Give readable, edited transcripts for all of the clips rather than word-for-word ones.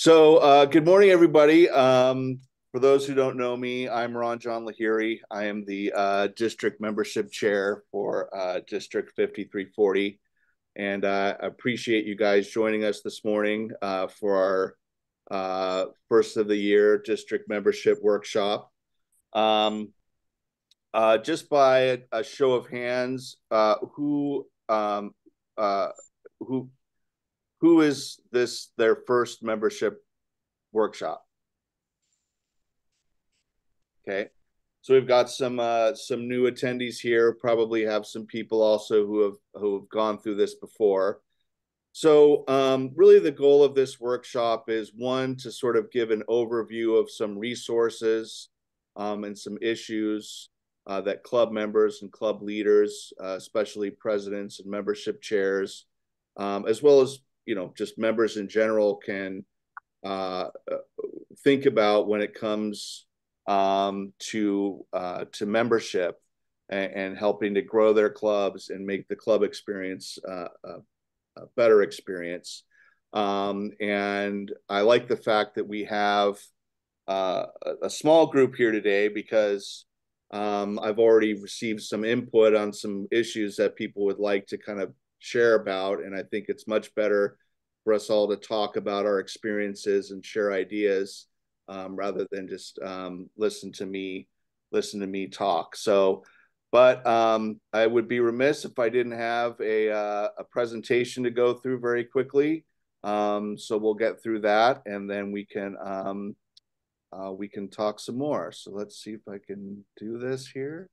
Good morning, everybody. For those who don't know me, I'm Ron John Lahiri. I am the district membership chair for District 5340. And I appreciate you guys joining us this morning for our first of the year district membership workshop. Um, just by a show of hands, uh, who who is this their first membership workshop? Okay. So we've got some new attendees here, probably have some people also who have gone through this before. So really the goal of this workshop is one, to sort of give an overview of some resources and some issues that club members and club leaders, especially presidents and membership chairs, as well as, just members in general can uh, think about when it comes to membership and helping to grow their clubs and make the club experience a better experience. And I like the fact that we have a small group here today because I've already received some input on some issues that people would like to kind of share about. And I think it's much better for us all to talk about our experiences and share ideas rather than just listen to me talk. But I would be remiss if I didn't have a presentation to go through very quickly. So we'll get through that, and then we can talk some more. So let's see if I can do this here.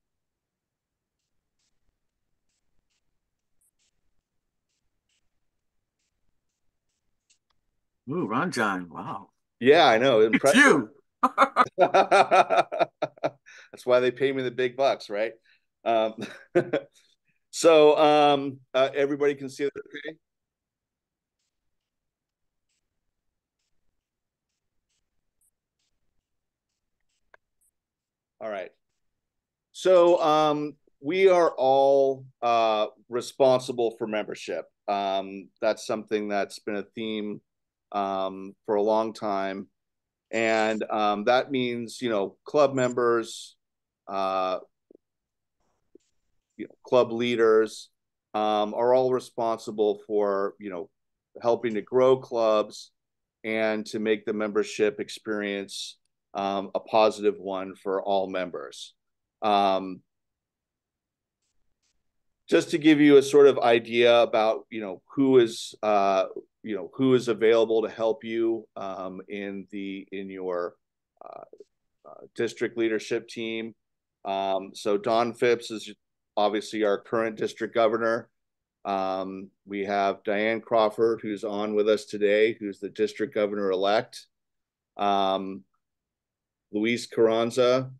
Ooh, Ron John, wow. Yeah, I know, It's impressive. you. That's why they pay me the big bucks, right? Um, everybody can see that, okay? All right. We are all responsible for membership. That's something that's been a theme for a long time. And that means, club members, uh, club leaders are all responsible for, helping to grow clubs and to make the membership experience a positive one for all members. Um, just to give you a sort of idea about who is available to help you in your district leadership team. So Don Phipps is obviously our current district governor. We have Diane Crawford, who's on with us today, who's the district governor elect. Um, Luis Carranza,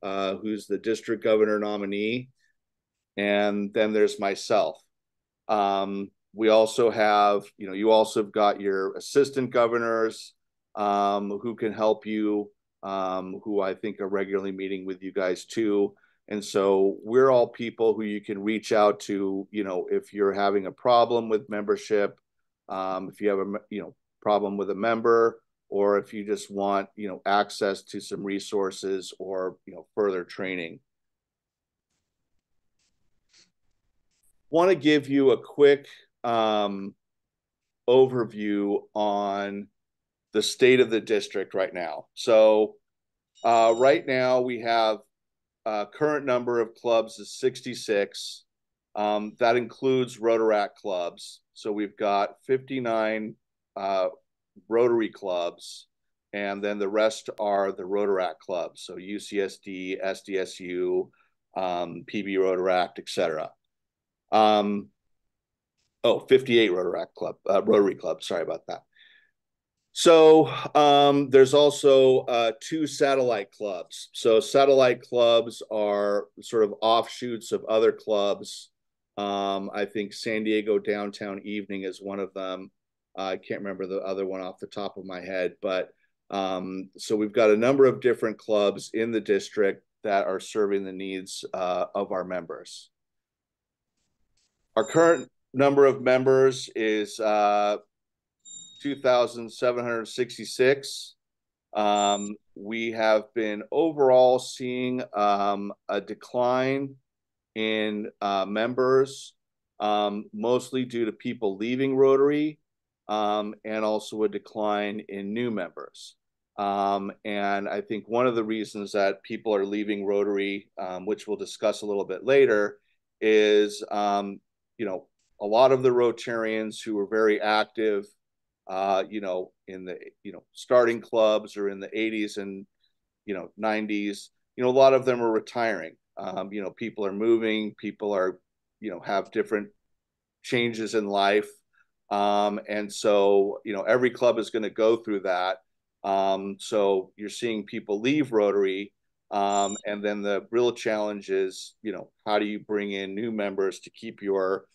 who's the district governor nominee, and then there's myself. We also have, you also have got your assistant governors who can help you, who I think are regularly meeting with you guys too. And so we're all people who you can reach out to, if you're having a problem with membership, if you have a, problem with a member, or if you just want, access to some resources or, further training. Want to give you a quick um, overview on the state of the district right now. Right now we have current number of clubs is 66. That includes Rotaract clubs. So we've got 59 Rotary clubs, and then the rest are the Rotaract clubs. So UCSD, SDSU, PB Rotaract, etc. Um, 58 Rotary Club. Sorry about that. There's also two satellite clubs. So satellite clubs are sort of offshoots of other clubs. I think San Diego Downtown Evening is one of them. I can't remember the other one off the top of my head, but so we've got a number of different clubs in the district that are serving the needs of our members. Our current number of members is 2,766. We have been overall seeing a decline in members, mostly due to people leaving Rotary, and also a decline in new members. And I think one of the reasons that people are leaving Rotary, which we'll discuss a little bit later, is a lot of the Rotarians who were very active, in the starting clubs or in the 80s and 90s, a lot of them are retiring. People are moving, people are have different changes in life, and so every club is going to go through that. So you're seeing people leave Rotary, and then the real challenge is how do you bring in new members to keep your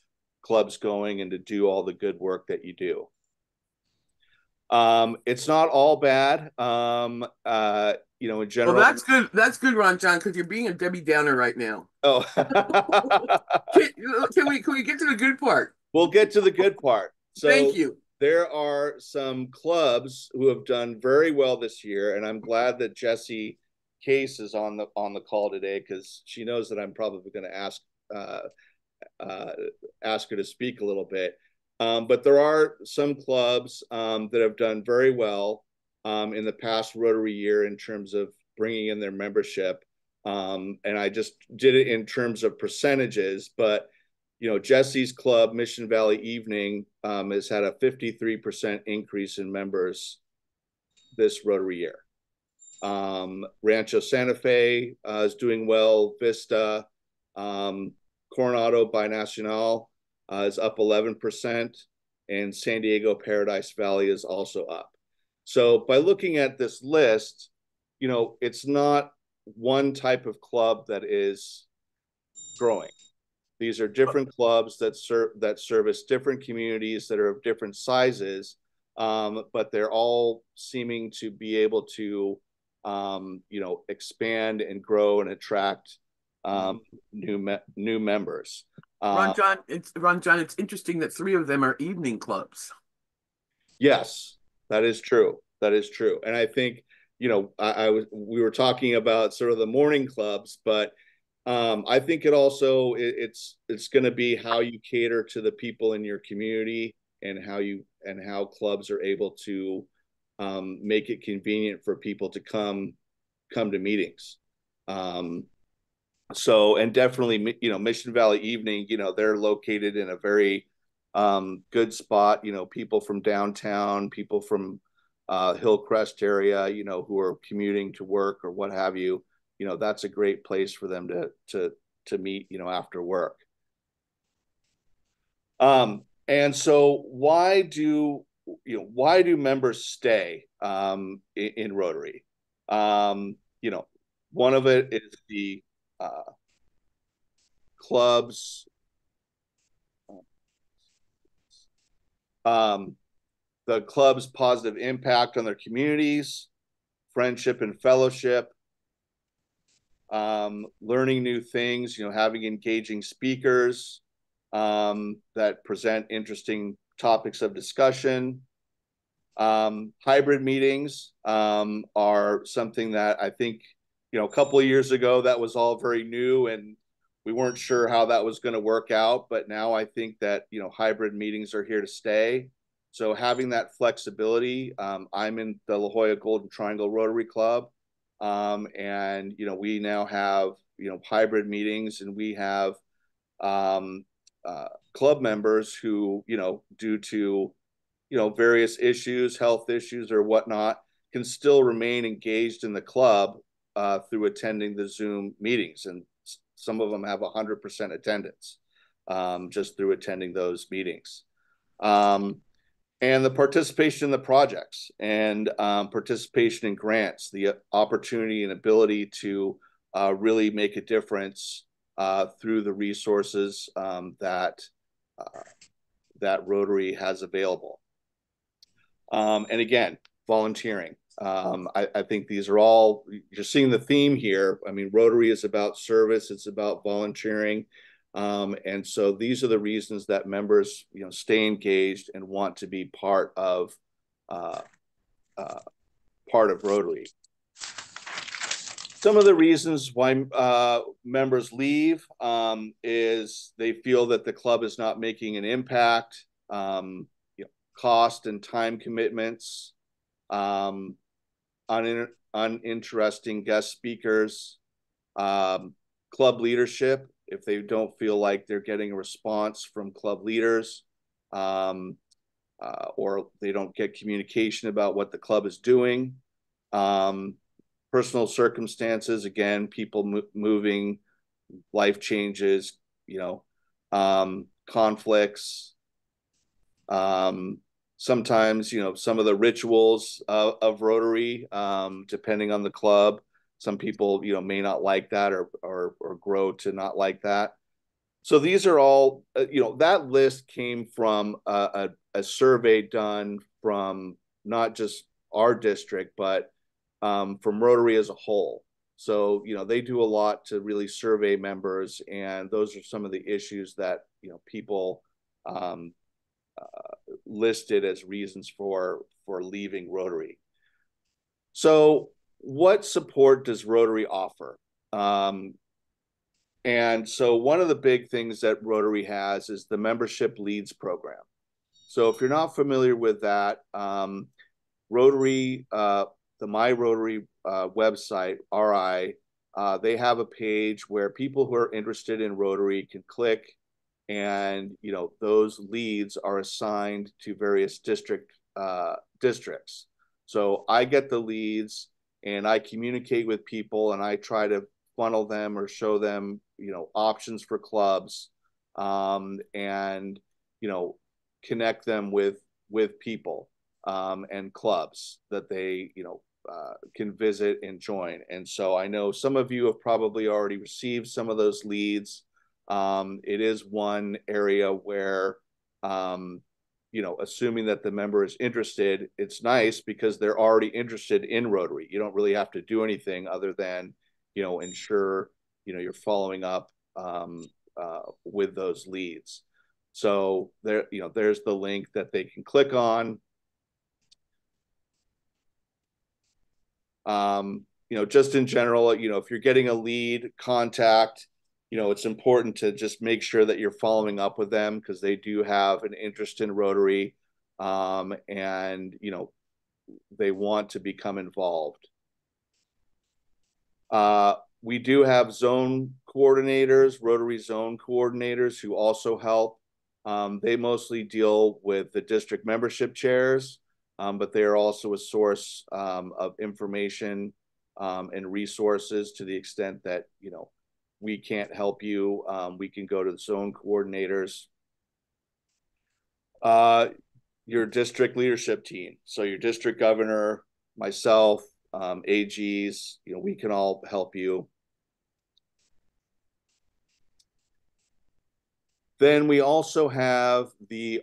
clubs going and to do all the good work that you do. It's not all bad. In general. Well, that's good. That's good, Ron John, because you're being a Debbie Downer right now. Oh, Can we get to the good part? we'll get to the good part. Thank So you. there are some clubs who have done very well this year, and I'm glad that Jesse Case is on the call today, because she knows that I'm probably going to ask her to speak a little bit. But there are some clubs that have done very well in the past Rotary year in terms of bringing in their membership. And I just did it in terms of percentages, but Jesse's club, Mission Valley Evening, has had a 53% increase in members this Rotary year. Rancho Santa Fe is doing well. Vista, Coronado Binacional is up 11%, and San Diego Paradise Valley is also up. So by looking at this list, it's not one type of club that is growing. These are different clubs that service different communities that are of different sizes, but they're all seeming to be able to, expand and grow and attract new members. Ron John, it's interesting that three of them are evening clubs. Yes, that is true. That is true. And I think, we were talking about sort of the morning clubs, but I think it's going to be how you cater to the people in your community, and how clubs are able to make it convenient for people to come to meetings. So, and definitely, Mission Valley Evening, they're located in a very good spot. People from downtown, people from Hillcrest area, who are commuting to work or what have you, that's a great place for them to meet, after work. And so why do members stay in Rotary? One of it is the clubs, the club's positive impact on their communities, friendship and fellowship, learning new things, having engaging speakers that present interesting topics of discussion. Hybrid meetings are something that I think, a couple of years ago, that was all very new, and we weren't sure how that was going to work out. But now I think that, hybrid meetings are here to stay. So having that flexibility, I'm in the La Jolla Golden Triangle Rotary Club. And, we now have, hybrid meetings, and we have club members who, due to, various issues, health issues or whatnot, can still remain engaged in the club through attending the Zoom meetings. And some of them have 100% attendance just through attending those meetings. And the participation in the projects and participation in grants, the opportunity and ability to really make a difference through the resources that Rotary has available. And again, volunteering. I think these are all, you're seeing the theme here. I mean, Rotary is about service, it's about volunteering. And so these are the reasons that members, stay engaged and want to be part of uh, part of Rotary. Some of the reasons why members leave is they feel that the club is not making an impact, cost and time commitments, uninteresting guest speakers, club leadership, if they don't feel like they're getting a response from club leaders, or they don't get communication about what the club is doing. Personal circumstances, again, people moving, life changes, conflicts. Sometimes, some of the rituals of Rotary, depending on the club, some people, may not like that or grow to not like that. So these are all, that list came from a survey done from not just our district, but from Rotary as a whole. So, they do a lot to really survey members, and those are some of the issues that, people listed as reasons for leaving Rotary. So what support does Rotary offer? And so one of the big things that Rotary has is the Membership Leads program. So if you're not familiar with that, Rotary, the My Rotary website, RI, they have a page where people who are interested in Rotary can click, and those leads are assigned to various districts. So I get the leads and I communicate with people, and I try to funnel them or show them options for clubs, and connect them with people and clubs that they can visit and join. And so I know some of you have probably already received some of those leads. It is one area where, assuming that the member is interested, it's nice because they're already interested in Rotary. You don't really have to do anything other than, ensure, you're following up with those leads. So there's the link that they can click on. Just in general, if you're getting a lead contact, it's important to just make sure that you're following up with them, because they do have an interest in Rotary, and they want to become involved. We do have zone coordinators, Rotary zone coordinators, who also help. They mostly deal with the district membership chairs, but they are also a source of information and resources. To the extent that we can't help you, we can go to the zone coordinators. Your district leadership team, so your district governor, myself, AGs, we can all help you. Then we also have the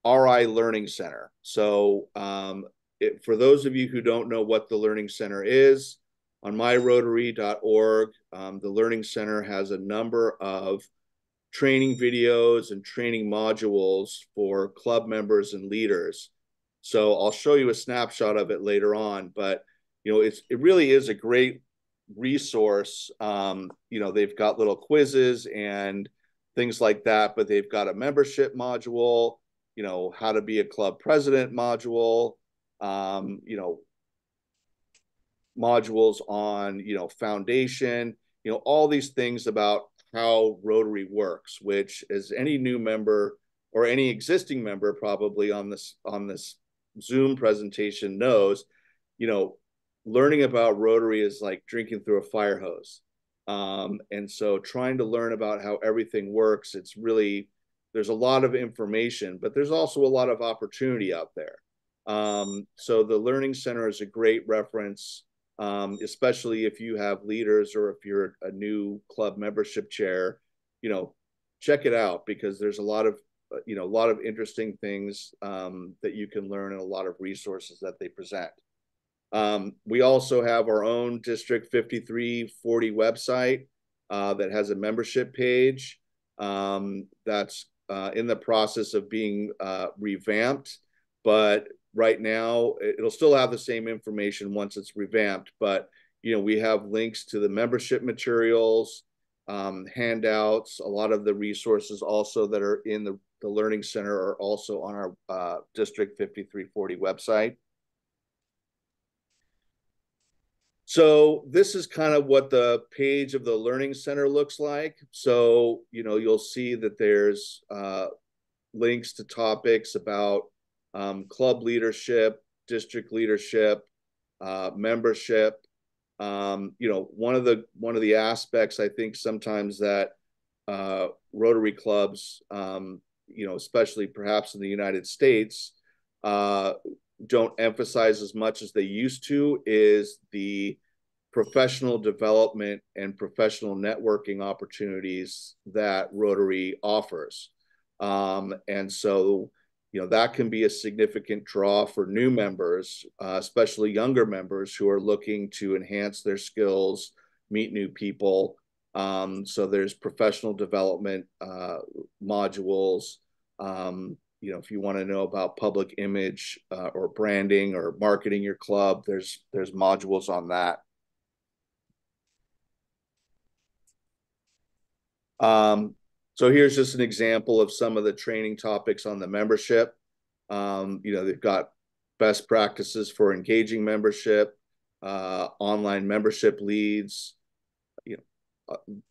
RI Learning Center. So for those of you who don't know what the Learning Center is, on myrotary.org, the Learning Center has a number of training videos and training modules for club members and leaders. So I'll show you a snapshot of it later on, but it really is a great resource. They've got little quizzes and things like that, but they've got a membership module, how to be a club president module, modules on, foundation, all these things about how Rotary works, which, as any new member or any existing member probably on this Zoom presentation knows, learning about Rotary is like drinking through a fire hose. And so trying to learn about how everything works, there's a lot of information, but there's also a lot of opportunity out there. So the Learning Center is a great reference, especially if you have leaders or if you're a new club membership chair. Check it out, because there's a lot of interesting things that you can learn, and a lot of resources that they present. We also have our own District 5340 website that has a membership page that's in the process of being revamped. but right now it'll still have the same information once it's revamped. But we have links to the membership materials, handouts. A lot of the resources also that are in the Learning Center are also on our District 5340 website. So this is kind of what the page of the Learning Center looks like. So, you'll see that there's links to topics about club leadership, district leadership, membership. One of the aspects I think sometimes that Rotary clubs, especially perhaps in the United States, don't emphasize as much as they used to is the professional development and professional networking opportunities that Rotary offers. And so, that can be a significant draw for new members, especially younger members who are looking to enhance their skills, meet new people. So there's professional development modules. If you want to know about public image or branding or marketing your club, there's modules on that. So here's just an example of some of the training topics on the membership. They've got best practices for engaging membership, online membership leads,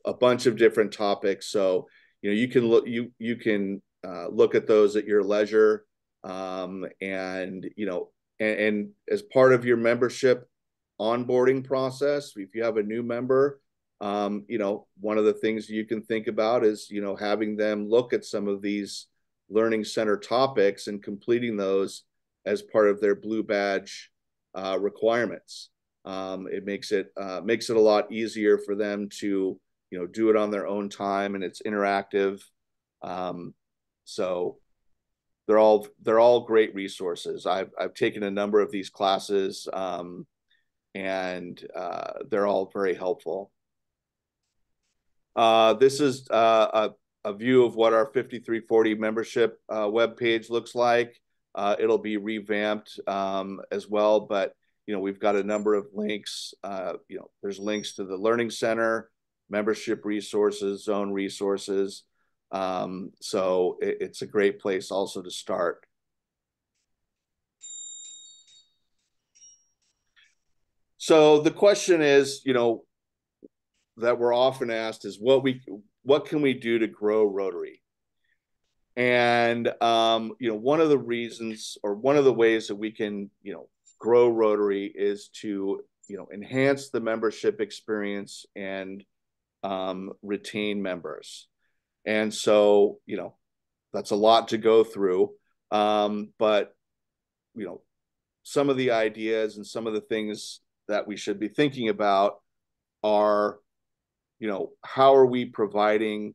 a bunch of different topics. So, you can look at those at your leisure. And as part of your membership onboarding process, if you have a new member, one of the things you can think about is, having them look at some of these Learning Center topics and completing those as part of their Blue Badge requirements. It makes it a lot easier for them to, do it on their own time, and it's interactive. So they're all great resources. I've taken a number of these classes, and they're all very helpful. This is a view of what our 5340 membership webpage looks like. It'll be revamped as well, but we've got a number of links. There's links to the Learning Center, membership resources, zone resources. So it's a great place also to start. So the question is, that we're often asked is what can we do to grow Rotary? And one of the reasons, or one of the ways that we can grow Rotary is to enhance the membership experience and retain members. And so that's a lot to go through, but some of the ideas and some of the things that we should be thinking about are how are we providing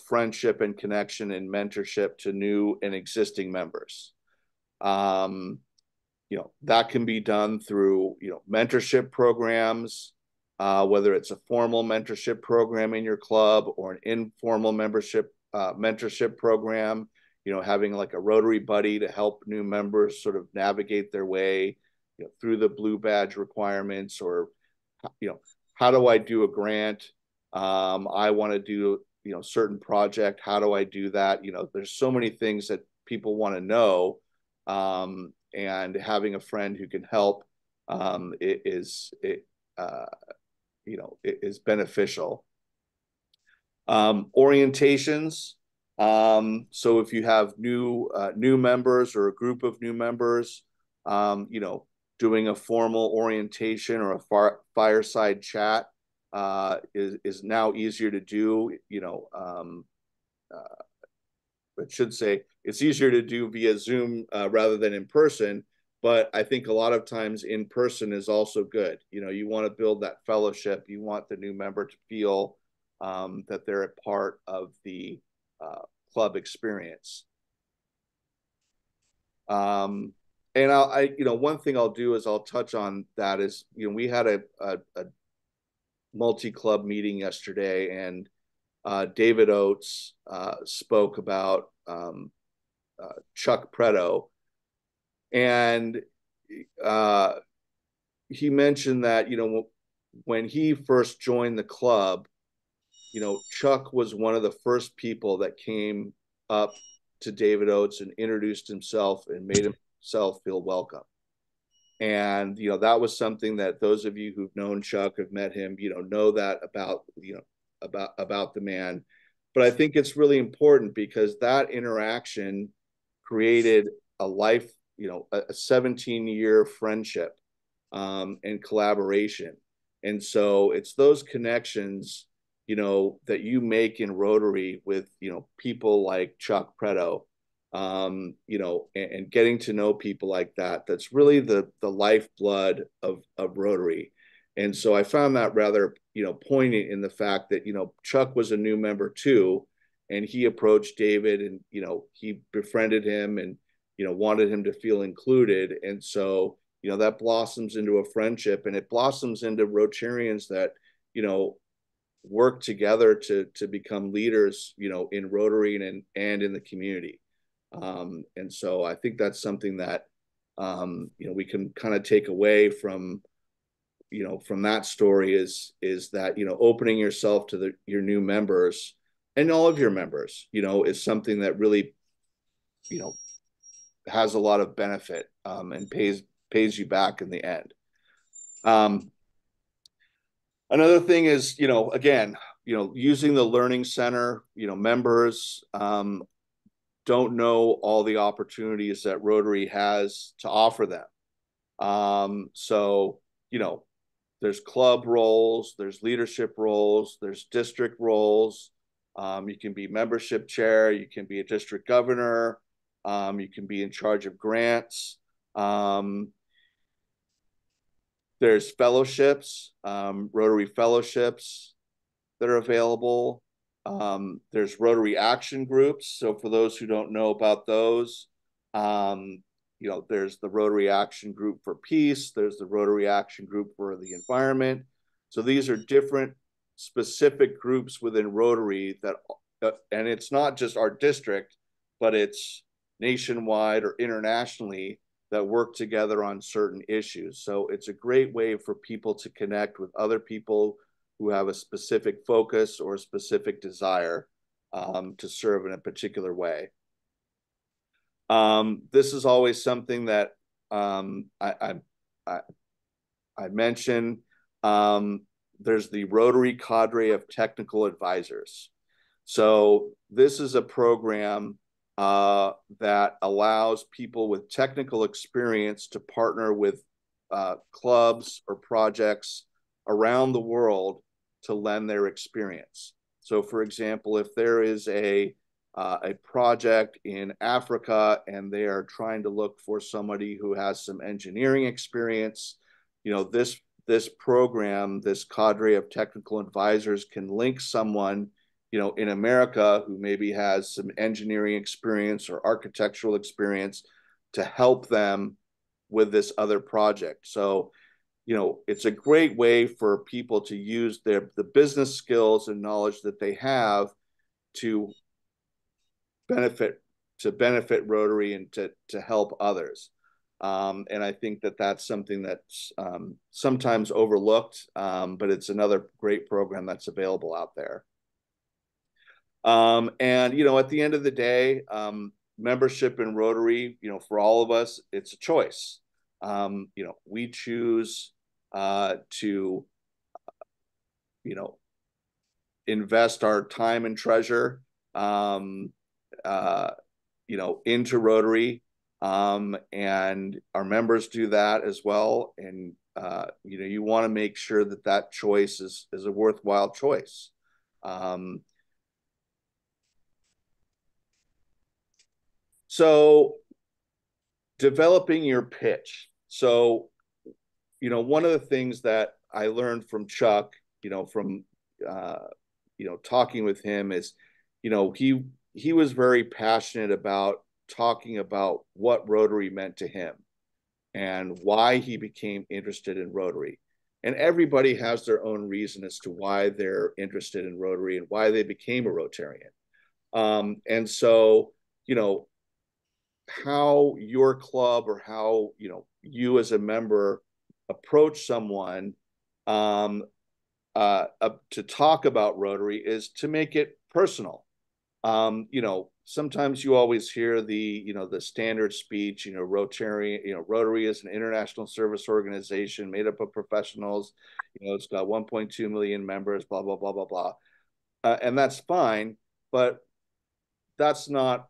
friendship and connection and mentorship to new and existing members. That can be done through mentorship programs, whether it's a formal mentorship program in your club or an informal mentorship program, having like a Rotary buddy to help new members sort of navigate their way through the Blue Badge requirements, or how do I do a grant? I want to do certain project. How do I do that? There's so many things that people want to know, and having a friend who can help is beneficial. Orientations. So if you have new members or a group of new members, doing a formal orientation or a fireside chat is now easier to do. I should say it's easier to do via Zoom rather than in person. But I think a lot of times in person is also good. You want to build that fellowship. You want the new member to feel that they're a part of the club experience. And one thing I'll do is I'll touch on that is, we had a multi-club meeting yesterday, and David Oates spoke about Chuck Preto. And uh, he mentioned that, when he first joined the club, Chuck was one of the first people that came up to David Oates and introduced himself and made himself feel welcome. And, that was something that those of you who've known Chuck, have met him, know that about, about the man. But I think it's really important because that interaction created a life, a 17-year friendship, and collaboration. And so it's those connections, that you make in Rotary with, people like Chuck Preto, and getting to know people like that. That's really the lifeblood of Rotary. And so I found that rather, poignant in the fact that, Chuck was a new member too, and he approached David and, he befriended him and, wanted him to feel included. And so, that blossoms into a friendship, and it blossoms into Rotarians that, work together to become leaders, in Rotary and in the community. And so I think that's something that, we can kind of take away from, from that story is that, opening yourself to your new members and all of your members, is something that really, has a lot of benefit, and pays you back in the end. Another thing is, again, using the Learning Center, members, don't know all the opportunities that Rotary has to offer them. So, there's club roles, there's leadership roles, there's district roles. You can be membership chair, you can be a district governor, you can be in charge of grants. There's fellowships, Rotary fellowships that are available. There's Rotary action groups. So for those who don't know about those, there's the Rotary Action Group for Peace. There's the Rotary Action Group for the Environment. So these are different specific groups within Rotary that, and it's not just our district, but it's nationwide or internationally, that work together on certain issues. So it's a great way for people to connect with other people who have a specific focus or a specific desire, to serve in a particular way. This is always something that, I mention. There's the Rotary Cadre of Technical Advisors. So this is a program, that allows people with technical experience to partner with, clubs or projects around the world to lend their experience. So, for example, if there is a project in Africa and they are trying to look for somebody who has some engineering experience, this program, this cadre of technical advisors, can link someone, in America who maybe has some engineering experience or architectural experience to help them with this other project. So, it's a great way for people to use the business skills and knowledge that they have to benefit Rotary and to help others. And I think that that's something that's, sometimes overlooked, but it's another great program that's available out there. And at the end of the day, membership in Rotary, for all of us, it's a choice. We choose, to, invest our time and treasure, into Rotary, and our members do that as well. And you want to make sure that choice is a worthwhile choice. So developing your pitch. So, one of the things that I learned from Chuck, from, talking with him is, he was very passionate about talking about what Rotary meant to him and why he became interested in Rotary. And everybody has their own reason as to why they're interested in Rotary and why they became a Rotarian. And so, how your club or how, you as a member approach someone um, to talk about Rotary is to make it personal. Sometimes you always hear the standard speech, Rotary, Rotary is an international service organization made up of professionals. It's got 1.2 million members, blah, blah, blah, blah, blah. And that's fine, but that's not,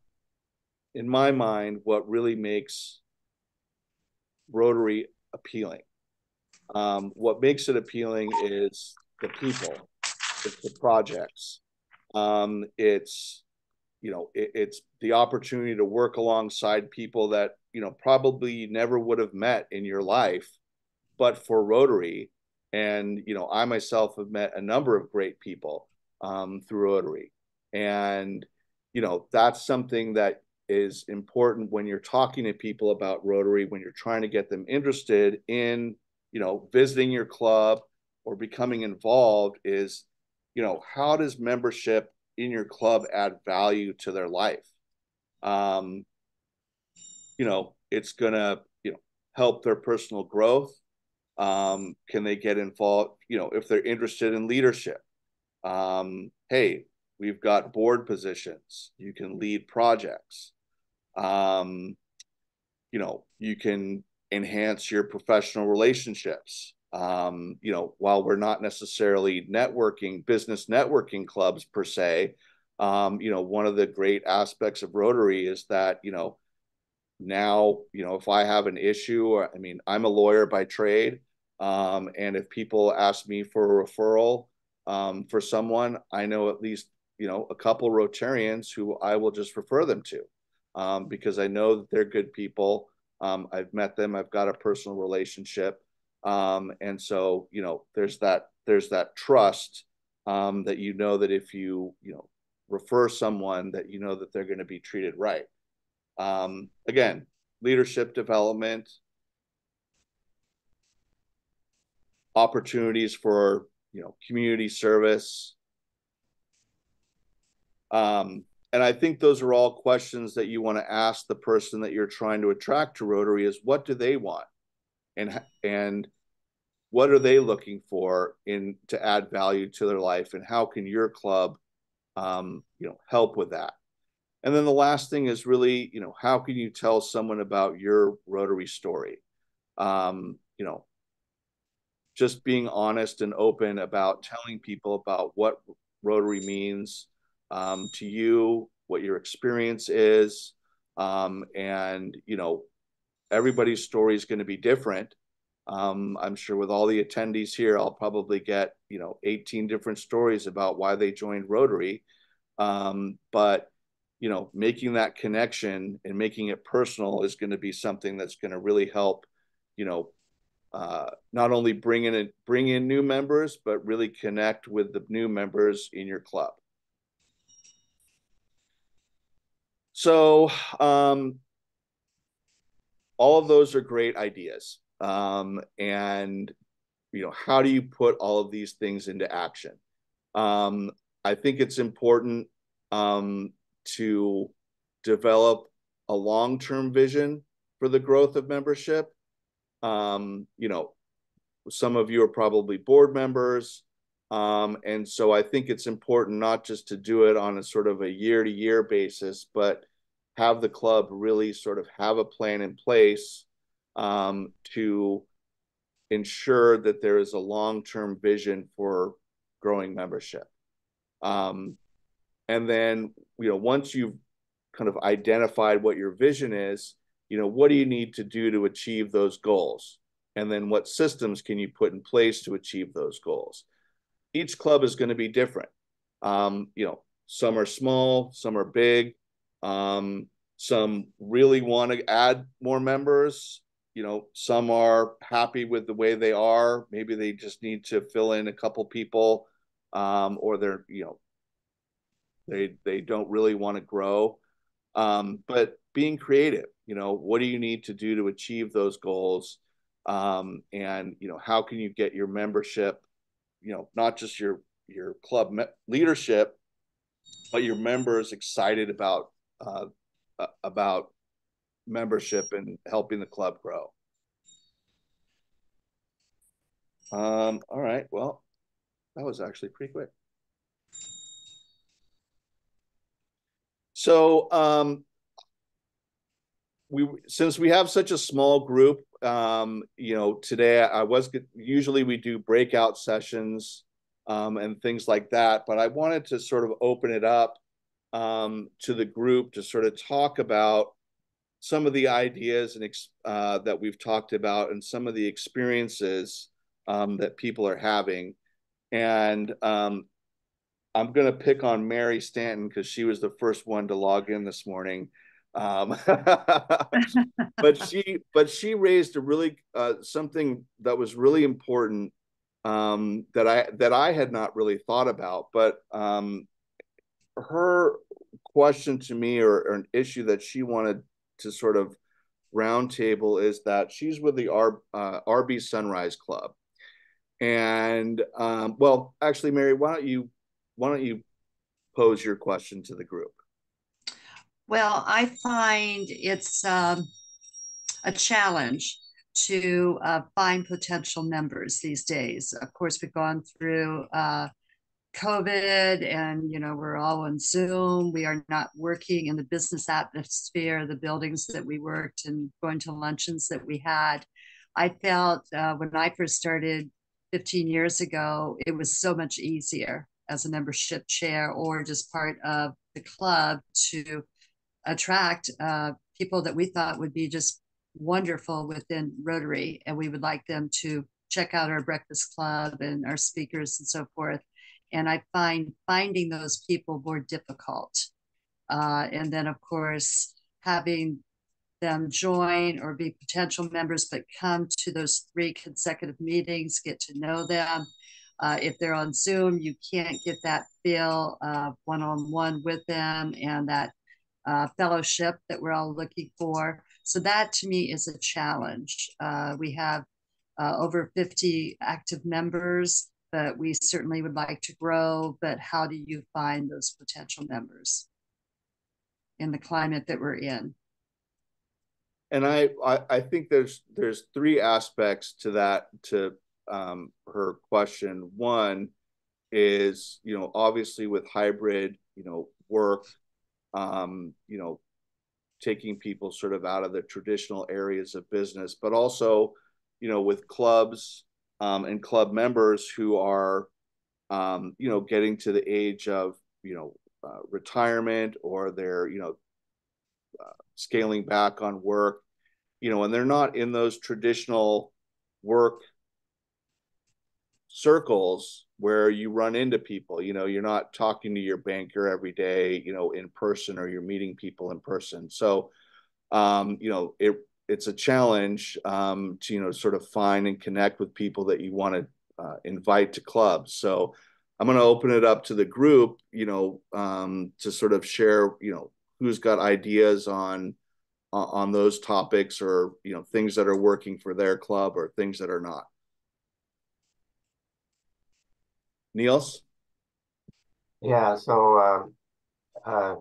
in my mind, what really makes Rotary appealing. What makes it appealing is the people, it's the projects, it's the opportunity to work alongside people that probably you never would have met in your life, but for Rotary. And I myself have met a number of great people through Rotary, and that's something that is important when you're talking to people about Rotary, when you're trying to get them interested in visiting your club or becoming involved, is how does membership in your club add value to their life? um it's gonna help their personal growth. Can they get involved if they're interested in leadership? Hey, we've got board positions, you can lead projects. You can enhance your professional relationships. While we're not necessarily business networking clubs per se, one of the great aspects of Rotary is that, now, if I have an issue, I mean, I'm a lawyer by trade. And if people ask me for a referral for someone, I know at least, a couple Rotarians who I will just refer them to, because I know that they're good people. I've met them, I've got a personal relationship. And so, there's that trust, that that if you, refer someone, that that they're going to be treated right. Again, leadership development, opportunities for community service. And I think those are all questions that you want to ask the person that you're trying to attract to Rotary: is what do they want, and what are they looking for to add value to their life, and how can your club help with that? And then the last thing is really, how can you tell someone about your Rotary story? Um, you know, just being honest and open about telling people about what Rotary means to you, what your experience is. And, everybody's story is going to be different. I'm sure with all the attendees here, I'll probably get, 18 different stories about why they joined Rotary. But making that connection and making it personal is going to be something that's going to really help, not only bring in new members, but really connect with the new members in your club. So all of those are great ideas. And how do you put all of these things into action? I think it's important to develop a long-term vision for the growth of membership. Some of you are probably board members. And so I think it's important not just to do it on a sort of a year-to-year basis, but have the club really sort of have a plan in place to ensure that there is a long-term vision for growing membership. And then, once you've kind of identified what your vision is, what do you need to do to achieve those goals? And then what systems can you put in place to achieve those goals? Each club is going to be different. Some are small, some are big. Some really want to add more members. Some are happy with the way they are. Maybe they just need to fill in a couple people, or they don't really want to grow. But being creative, what do you need to do to achieve those goals? And how can you get your membership, not just your club leadership, but your members excited about membership and helping the club grow. All right. Well, that was actually pretty quick. So since we have such a small group, today usually we do breakout sessions and things like that, but I wanted to sort of open it up to the group to sort of talk about some of the ideas and that we've talked about and some of the experiences that people are having. And I'm going to pick on Mary Stanton because she was the first one to log in this morning. But she raised a really something that was really important that I had not really thought about. But her question to me, or an issue that she wanted to sort of roundtable, is that she's with the RB Sunrise Club. And well, actually, Mary, why don't you pose your question to the group? Well, I find it's a challenge to find potential members these days. Of course, we've gone through COVID, and we're all on Zoom. We are not working in the business atmosphere, the buildings that we worked and going to luncheons that we had. I felt when I first started 15 years ago, it was so much easier as a membership chair or just part of the club to attract people that we thought would be just wonderful within Rotary, and we would like them to check out our breakfast club and our speakers and so forth. And I find finding those people more difficult. And then, of course, having them join or be potential members, but come to those 3 consecutive meetings, get to know them. If they're on Zoom, you can't get that feel one-on-one with them and that fellowship that we're all looking for. So that to me is a challenge. We have over 50 active members, but we certainly would like to grow. But how do you find those potential members in the climate that we're in? And I think there's 3 aspects to that, to her question. One is, obviously with hybrid, work, taking people sort of out of the traditional areas of business, but also, with clubs and club members who are, getting to the age of, retirement, or they're, scaling back on work, and they're not in those traditional work circles where you run into people. You're not talking to your banker every day, in person, or you're meeting people in person. So, it's a challenge to, sort of find and connect with people that you want to invite to clubs. So I'm going to open it up to the group, to sort of share, who's got ideas on those topics, or, things that are working for their club or things that are not. Niels? Yeah, so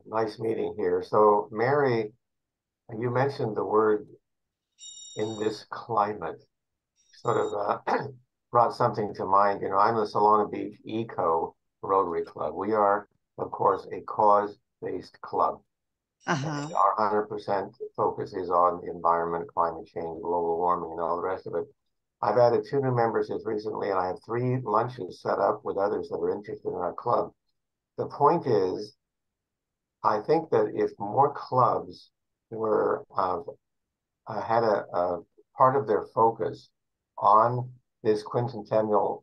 nice meeting here. So Mary, you mentioned the word "in this climate," sort of brought something to mind. I'm the Solana Beach Eco Rotary Club. We are, of course, a cause-based club. Our 100% focus is on the environment, climate change, global warming, and all the rest of it. I've added 2 new members as recently, and I have 3 lunches set up with others that are interested in our club. The point is, I think that if more clubs were had a part of their focus on this quincentennial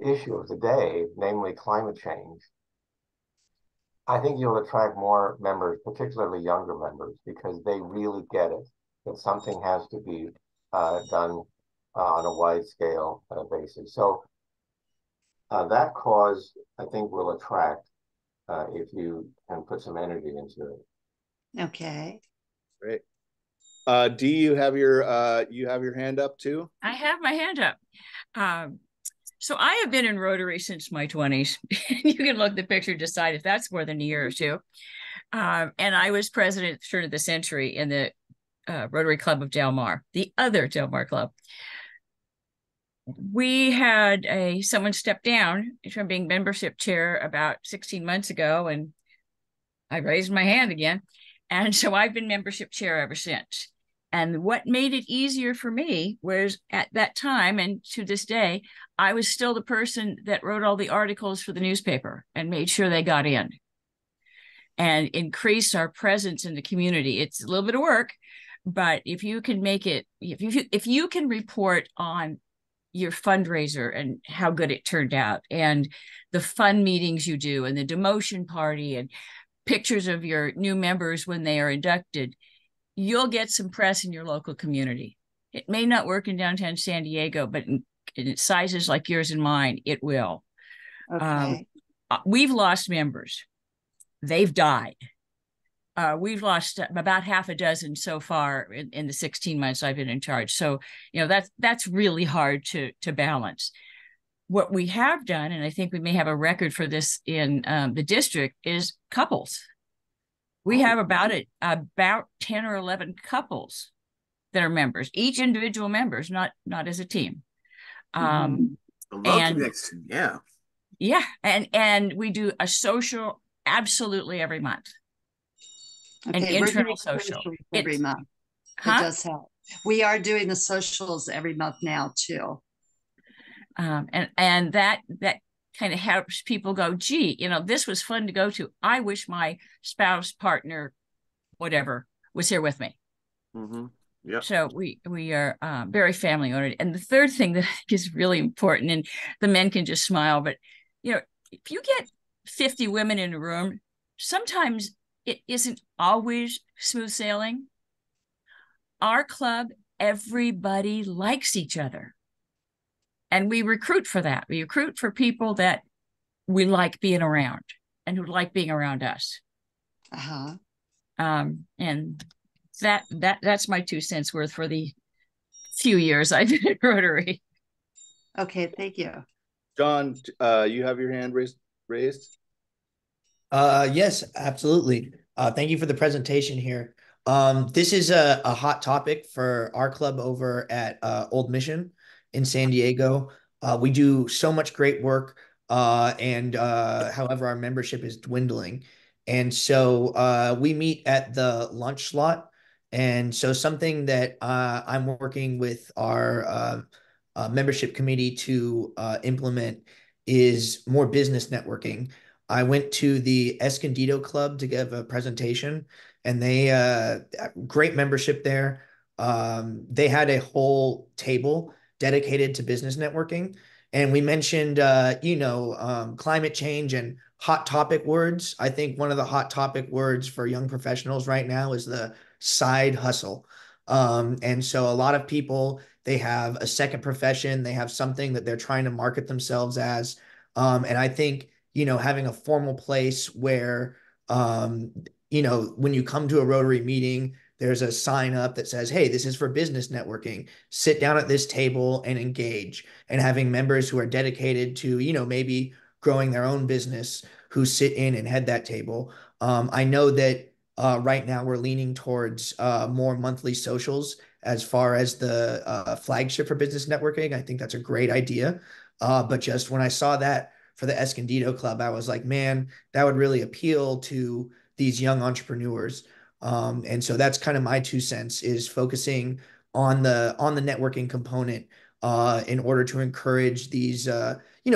issue of the day, namely climate change, I think you'll attract more members, particularly younger members, because they really get it, that something has to be done on a wide scale basis. So that cause, I think, will attract if you can put some energy into it. Okay. Great. Dee, you have your hand up too? I have my hand up. So I have been in Rotary since my 20s. You can look at the picture, decide if that's more than a year or 2. And I was president at the turn of the century in the Rotary Club of Del Mar, the other Del Mar club. We had someone step down from being membership chair about 16 months ago, and I raised my hand again. And so I've been membership chair ever since. And what made it easier for me was at that time, and to this day, I was still the person that wrote all the articles for the newspaper and made sure they got in and increased our presence in the community. It's a little bit of work, but if you can make it, if you can report on your fundraiser and how good it turned out, and the fun meetings you do, and the demotion party, and pictures of your new members when they are inducted, you'll get some press in your local community. It may not work in downtown San Diego, but in sizes like yours and mine, it will. Okay. We've lost members. They've died. We've lost about half a dozen so far in the 16 months I've been in charge. So, that's really hard to balance. What we have done, and I think we may have a record for this in the district, is couples. We have about 10 or 11 couples that are members, each individual members, not as a team. The love connection, yeah. Yeah, and we do a social absolutely every month. Okay, an we're internal doing social. socials every month. Huh? It does help. We are doing the socials every month now too. And that kind of helps people go, gee, this was fun to go to. I wish my spouse, partner, whatever, was here with me. Mm-hmm. Yeah. So we are very family oriented. And the third thing that I think is really important, and the men can just smile, but if you get 50 women in a room, sometimes it isn't always smooth sailing. Our club, everybody likes each other. And we recruit for that. We recruit for people that we like being around and who like being around us. Uh-huh. And that's my 2 cents worth for the few years I've been at Rotary. Okay, thank you. John, you have your hand raised? Yes, absolutely. Thank you for the presentation here. This is a hot topic for our club over at Old Mission in San Diego. We do so much great work, and however, our membership is dwindling. And so we meet at the lunch slot. And so something that I'm working with our membership committee to implement is more business networking. I went to the Escondido Club to give a presentation, and they great membership there. They had a whole table dedicated to business networking, and we mentioned climate change and hot topic words. I think one of the hot topic words for young professionals right now is the side hustle. And so a lot of people, they have a second profession, they have something that they're trying to market themselves as. And I think having a formal place where, when you come to a Rotary meeting, there's a sign up that says, hey, this is for business networking. Sit down at this table and engage. And having members who are dedicated to, maybe growing their own business who sit in and head that table. I know that right now we're leaning towards more monthly socials as far as the flagship for business networking. I think that's a great idea. But just when I saw that for the Escondido Club, I was like, man, that would really appeal to these young entrepreneurs. And so that's kind of my 2 cents, is focusing on the networking component in order to encourage these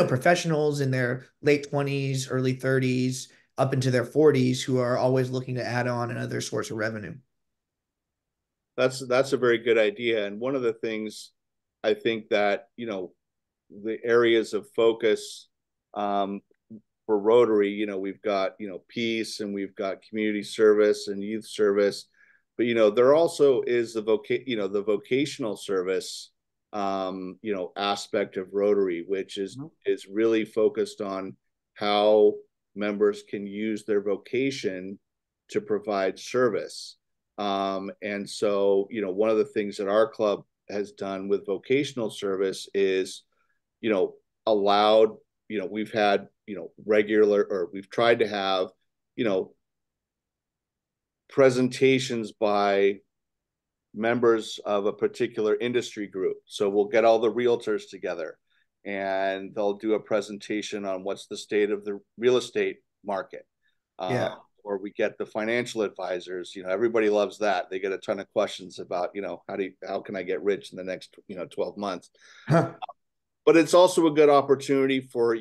professionals in their late 20s, early 30s, up into their 40s, who are always looking to add on another source of revenue. That's a very good idea. And one of the things I think that, the areas of focus for Rotary, we've got, peace, and we've got community service and youth service, but, there also is the vocational service, aspect of Rotary, which is really focused on how members can use their vocation to provide service. And so, one of the things that our club has done with vocational service is, allowed, we've had, we've tried to have, presentations by members of a particular industry group. So we'll get all the realtors together and they'll do a presentation on what's the state of the real estate market. Yeah. Or we get the financial advisors, everybody loves that. They get a ton of questions about, how can I get rich in the next, 12 months? Huh. But it's also a good opportunity for,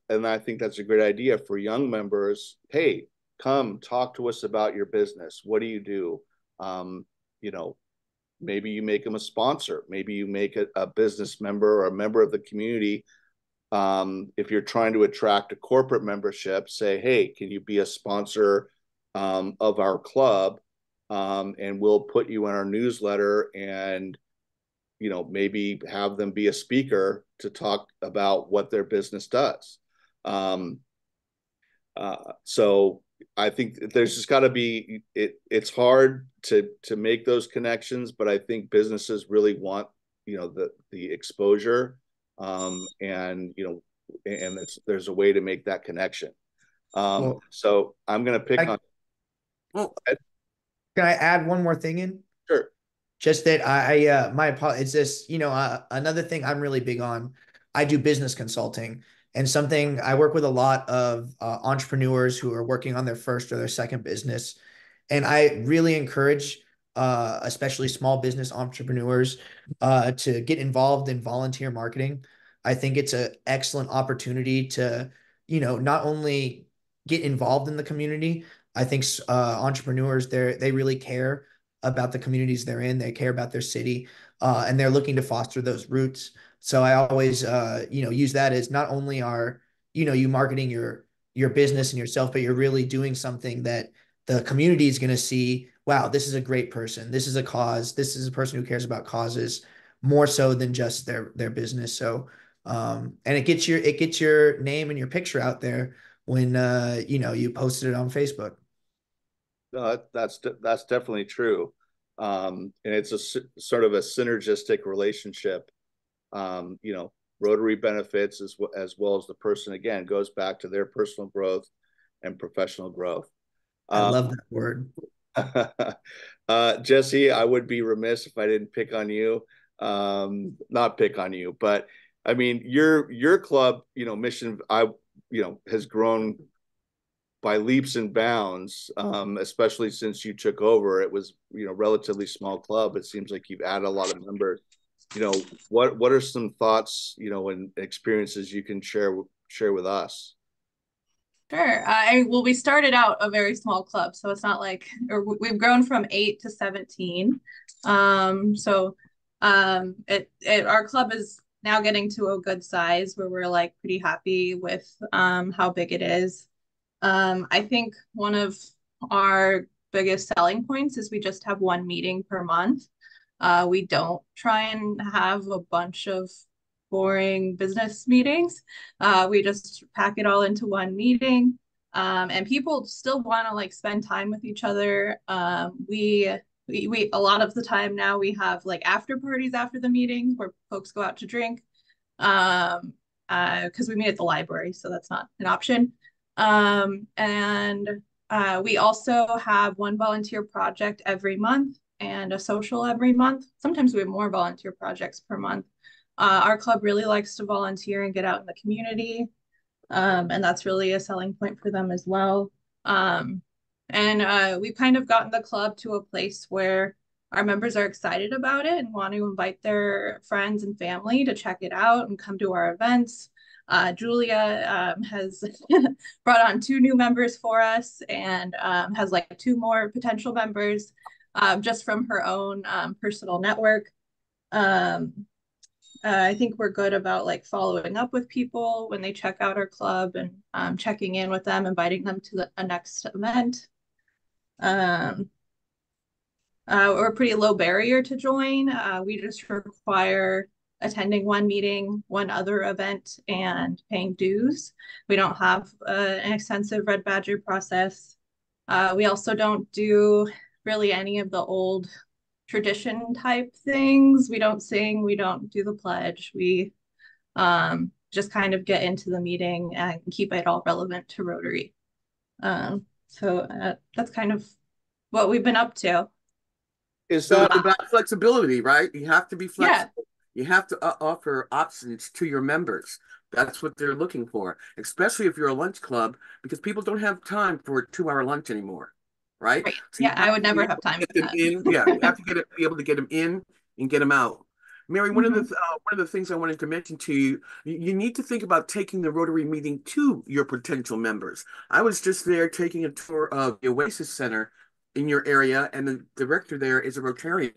and I think that's a great idea for young members. Hey, come talk to us about your business. What do you do? Maybe you make them a sponsor. Maybe you make a business member or a member of the community. If you're trying to attract a corporate membership, say, hey, can you be a sponsor of our club? And we'll put you in our newsletter and, maybe have them be a speaker to talk about what their business does. So I think there's just got to be, it's hard to make those connections, but I think businesses really want, the exposure. And there's a way to make that connection. So I'm going to pick on. Well, Can I add one more thing in? Sure. Just that my apologies. It's this, another thing I'm really big on. I do business consulting, and something I work with a lot of entrepreneurs who are working on their first or their second business. And I really encourage, especially small business entrepreneurs, to get involved in volunteer marketing. I think it's an excellent opportunity to, not only get involved in the community. I think entrepreneurs, they really care about the communities they're in. They care about their city, and they're looking to foster those roots. So I always, use that as not only are, you marketing your business and yourself, but you're really doing something that the community is going to see. Wow, this is a great person. This is a cause. This is a person who cares about causes more so than just their business. So, and it gets your name and your picture out there when you posted it on Facebook. No, that's definitely true. And it's sort of a synergistic relationship. Rotary benefits as well as the person, again, goes back to their personal growth and professional growth. I love that word. Jesse, I would be remiss if I didn't pick on you. Not pick on you, but I mean, your club, Mission, has grown by leaps and bounds, especially since you took over. It was, relatively small club. It seems like you've added a lot of members. What are some thoughts, and experiences you can share with us? Sure. Well, we started out a very small club, so it's not like, or we've grown from 8 to 17. Our club is now getting to a good size where we're like pretty happy with how big it is. I think one of our biggest selling points is we just have one meeting per month. We don't try and have a bunch of boring business meetings. We just pack it all into one meeting. And people still want to like spend time with each other. We a lot of the time now we have like after parties after the meetings where folks go out to drink. Because we meet at the library, so that's not an option. We also have one volunteer project every month and a social every month. Sometimes we have more volunteer projects per month. Our club really likes to volunteer and get out in the community. And that's really a selling point for them as well. We've kind of gotten the club to a place where our members are excited about it and want to invite their friends and family to check it out and come to our events. Julia has brought on 2 new members for us and has like 2 more potential members just from her own personal network. I think we're good about like following up with people when they check out our club and checking in with them, inviting them to a next event. We're a pretty low barrier to join. We just require attending one meeting, one other event, and paying dues. We don't have an extensive Red Badger process. We also don't do really any of the old tradition type things. We don't sing, we don't do the pledge. We just kind of get into the meeting and keep it all relevant to Rotary. So that's kind of what we've been up to. Is So that it's about flexibility, right? You have to be Yeah. flexible. You have to offer options to your members. That's what they're looking for, especially if you're a lunch club, because people don't have time for a 2-hour lunch anymore, right? Right. So you Yeah, I have would to be never able have to time get for them that. in. Yeah, you have to be able to get them in and get them out. Mary, one Mhm. of the things I wanted to mention to you, you need to think about taking the Rotary meeting to your potential members. I was just there taking a tour of the Oasis Center in your area, and the director there is a Rotarian.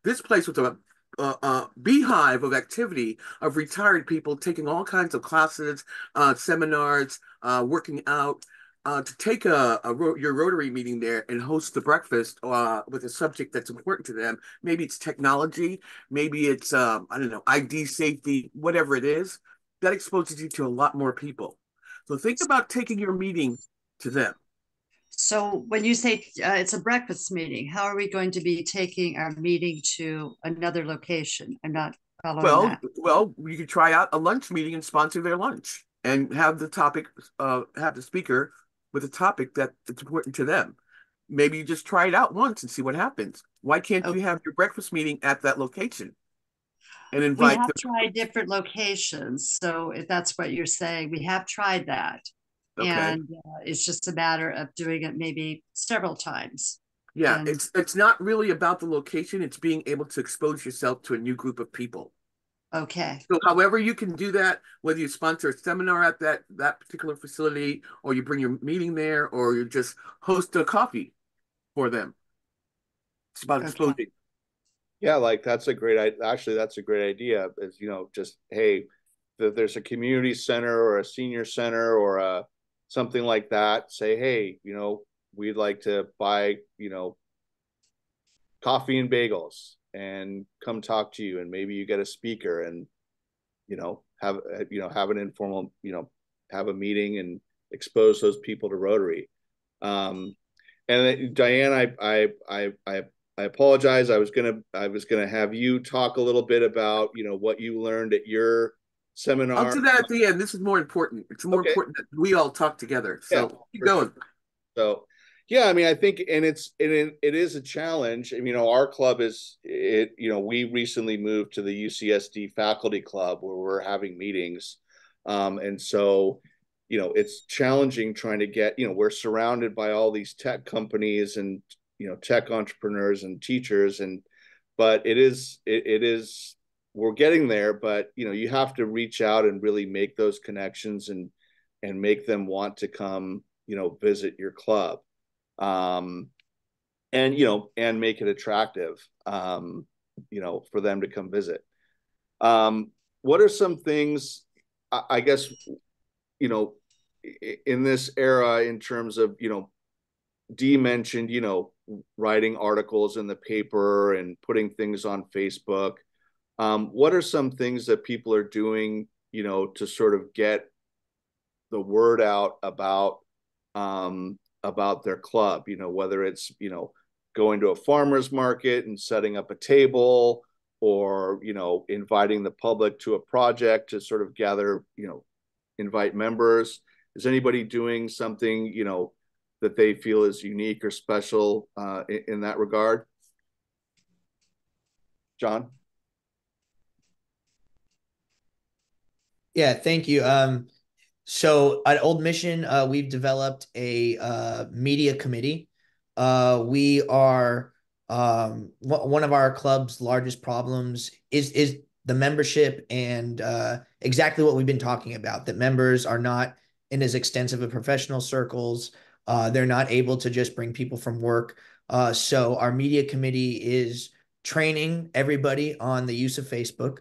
This place was a beehive of activity of retired people taking all kinds of classes, seminars, working out. To take your Rotary meeting there and host the breakfast with a subject that's important to them. Maybe it's technology, maybe it's I don't know, ID safety, whatever it is. That exposes you to a lot more people. So think about taking your meeting to them. So when you say it's a breakfast meeting, how are we going to be taking our meeting to another location? I'm not following that. Well, you could try out a lunch meeting and sponsor their lunch and have the topic, have the speaker with a topic that's important to them. Maybe you just try it out once and see what happens. Why can't Oh, you have your breakfast meeting at that location and we invite have the tried different locations. So if that's what you're saying, we have tried that. okay. And it's just a matter of doing it maybe several times. Yeah, And it's not really about the location, it's being able to expose yourself to a new group of people. okay. So however you can do that, whether you sponsor a seminar at that particular facility, or you bring your meeting there, or you just host a coffee for them. It's about Okay. exposing. Yeah, like that's a great, actually, that's a great idea. Is, just, hey, there's a community center or a senior center or something like that. Say, hey, we'd like to buy, coffee and bagels and come talk to you. And maybe you get a speaker and, have an informal, have a meeting and expose those people to Rotary. And Diane, I apologize. I was gonna have you talk a little bit about what you learned at your I'll seminar. do that at the end. This is more important. It's more Okay, important that we all talk together. yeah, So keep for going. sure. So yeah, I mean, I think, and it is a challenge. I mean, our club we recently moved to the UCSD faculty club where we're having meetings, and so it's challenging trying to get. We're surrounded by all these tech companies and tech entrepreneurs and teachers, but it is we're getting there. But you have to reach out and really make those connections and make them want to come visit your club, um, and make it attractive, for them to come visit. What are some things, I guess, in this era, in terms of, Dee mentioned, writing articles in the paper and putting things on Facebook. What are some things that people are doing, to sort of get the word out about their club, whether it's, going to a farmer's market and setting up a table, or, inviting the public to a project to sort of gather, invite members. Is anybody doing something, that they feel is unique or special in that regard? John? Yeah, thank you. So at Old Mission, we've developed a media committee. We are one of our club's largest problems is the membership, and exactly what we've been talking about, that members are not in as extensive of professional circles. They're not able to just bring people from work. So our media committee is training everybody on the use of Facebook.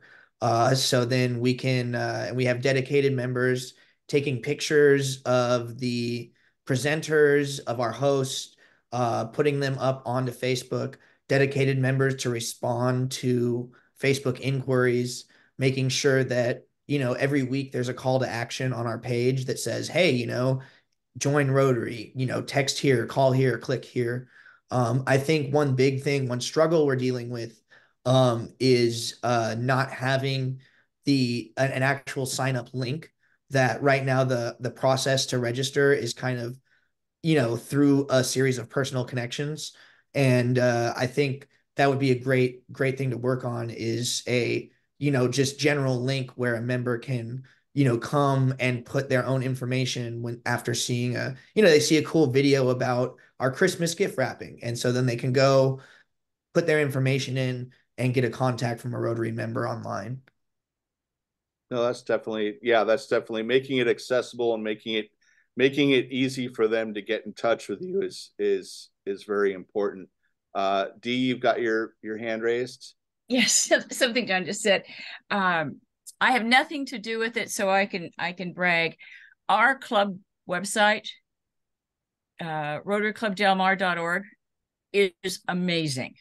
So then we have dedicated members taking pictures of the presenters, of our hosts, putting them up onto Facebook, dedicated members to respond to Facebook inquiries, making sure that, every week there's a call to action on our page that says, hey, join Rotary, text here, call here, click here. I think one big thing, one struggle we're dealing with is not having an actual sign up link. That right now the process to register is kind of, through a series of personal connections. And I think that would be a great thing to work on, is a, just general link where a member can, come and put their own information when after seeing they see a cool video about our Christmas gift wrapping. And so then they can go put their information in and get a contact from a Rotary member online. No, that's definitely making it accessible and making it easy for them to get in touch with you is very important. Dee, you've got your hand raised. Yes, something John just said. I have nothing to do with it, so I can brag. Our club website, rotaryclubdelmar.org, is amazing.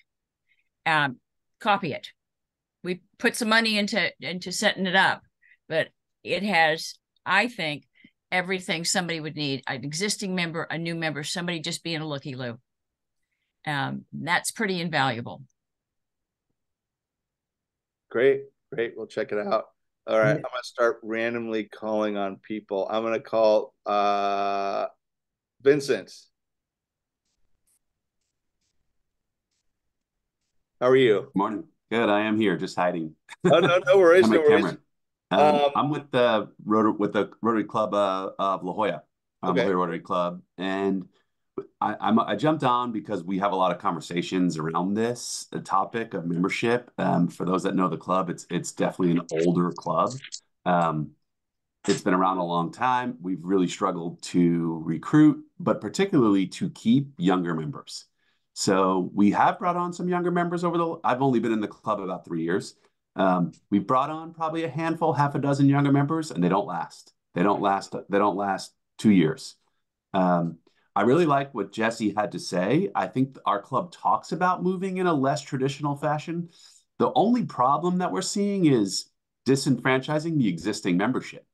Copy it. We put some money into setting it up, but it has, I think, everything somebody would need: an existing member, a new member, somebody just being a looky-loo. That's pretty invaluable. Great. We'll check it out. All right. I'm going to start randomly calling on people. I'm going to call Vincent. How are you? Morning. Good. I am here, just hiding. Oh, no worries. No worries. I'm with the Rotary Club of La Jolla, okay. La Jolla Rotary Club, and I jumped on because we have a lot of conversations around this topic of membership. For those that know the club, it's definitely an older club. It's been around a long time. We've really struggled to recruit, but particularly to keep younger members. So we have brought on some younger members I've only been in the club about 3 years. We've brought on probably a handful, half a dozen younger members, and they don't last. They don't last 2 years. I really like what Jesse had to say. I think our club talks about moving in a less traditional fashion. The only problem that we're seeing is disenfranchising the existing membership,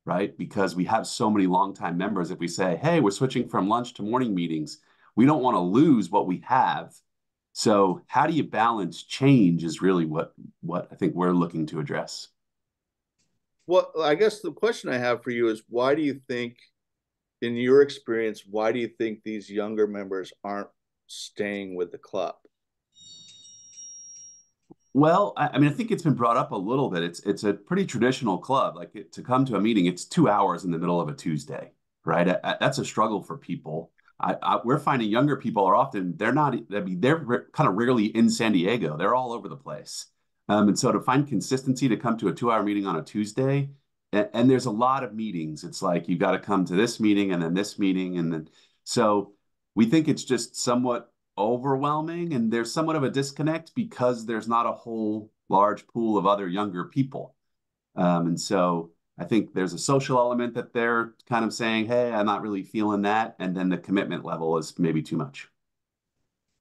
right? Because we have so many longtime members. If we say, hey, we're switching from lunch to morning meetings, we don't want to lose what we have. So how do you balance change is really what I think we're looking to address. Well, I guess the question I have for you is, why do you think, in your experience, why do you think these younger members aren't staying with the club? Well, I mean, I think it's been brought up a little bit. It's a pretty traditional club. Like to come to a meeting, it's 2 hours in the middle of a Tuesday, right? That's a struggle for people. We're finding younger people are often, they're kind of rarely in San Diego. They're all over the place. And so to find consistency to come to a 2-hour meeting on a Tuesday, and there's a lot of meetings. It's like, you got to come to this meeting and then this meeting. And then, so we think it's just somewhat overwhelming, and there's somewhat of a disconnect because there's not a whole large pool of other younger people. And so I think there's a social element that they're kind of saying, hey, I'm not really feeling that. And then the commitment level is maybe too much.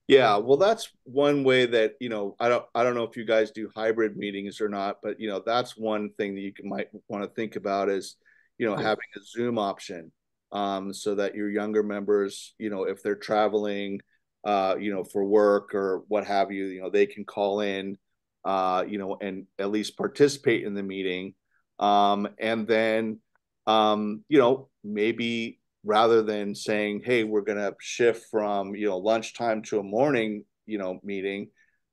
Yeah, well, that's one way that, I don't know if you guys do hybrid meetings or not, but, that's one thing that you might want to think about is, having a Zoom option, so that your younger members, if they're traveling, for work or what have you, they can call in, and at least participate in the meeting. And then, maybe rather than saying, hey, we're going to shift from, lunchtime to a morning, meeting,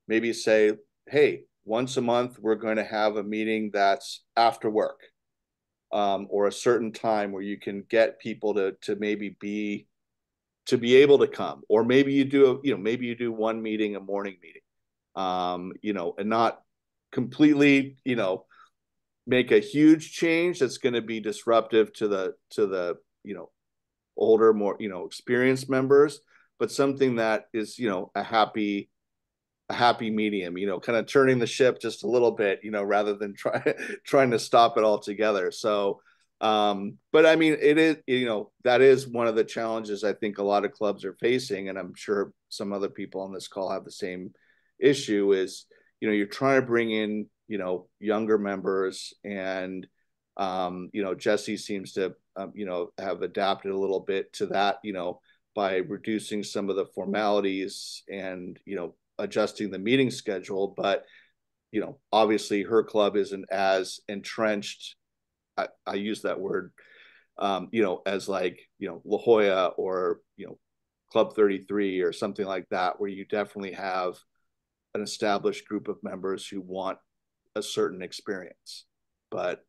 maybe say, hey, once a month, we're going to have a meeting that's after work, or a certain time where you can get people to maybe be able to come, or maybe you do one meeting, a morning meeting, and not completely, make a huge change that's going to be disruptive to the older, more experienced members, but something that is a happy medium, kind of turning the ship just a little bit, rather than trying to stop it altogether. So but I mean, it is, that is one of the challenges I think a lot of clubs are facing, and I'm sure some other people on this call have the same issue, is you're trying to bring in younger members, and Jesse seems to have adapted a little bit to that, by reducing some of the formalities and adjusting the meeting schedule. But obviously her club isn't as entrenched, I use that word, as like La Jolla or Club 33 or something like that, where you definitely have an established group of members who want a certain experience. But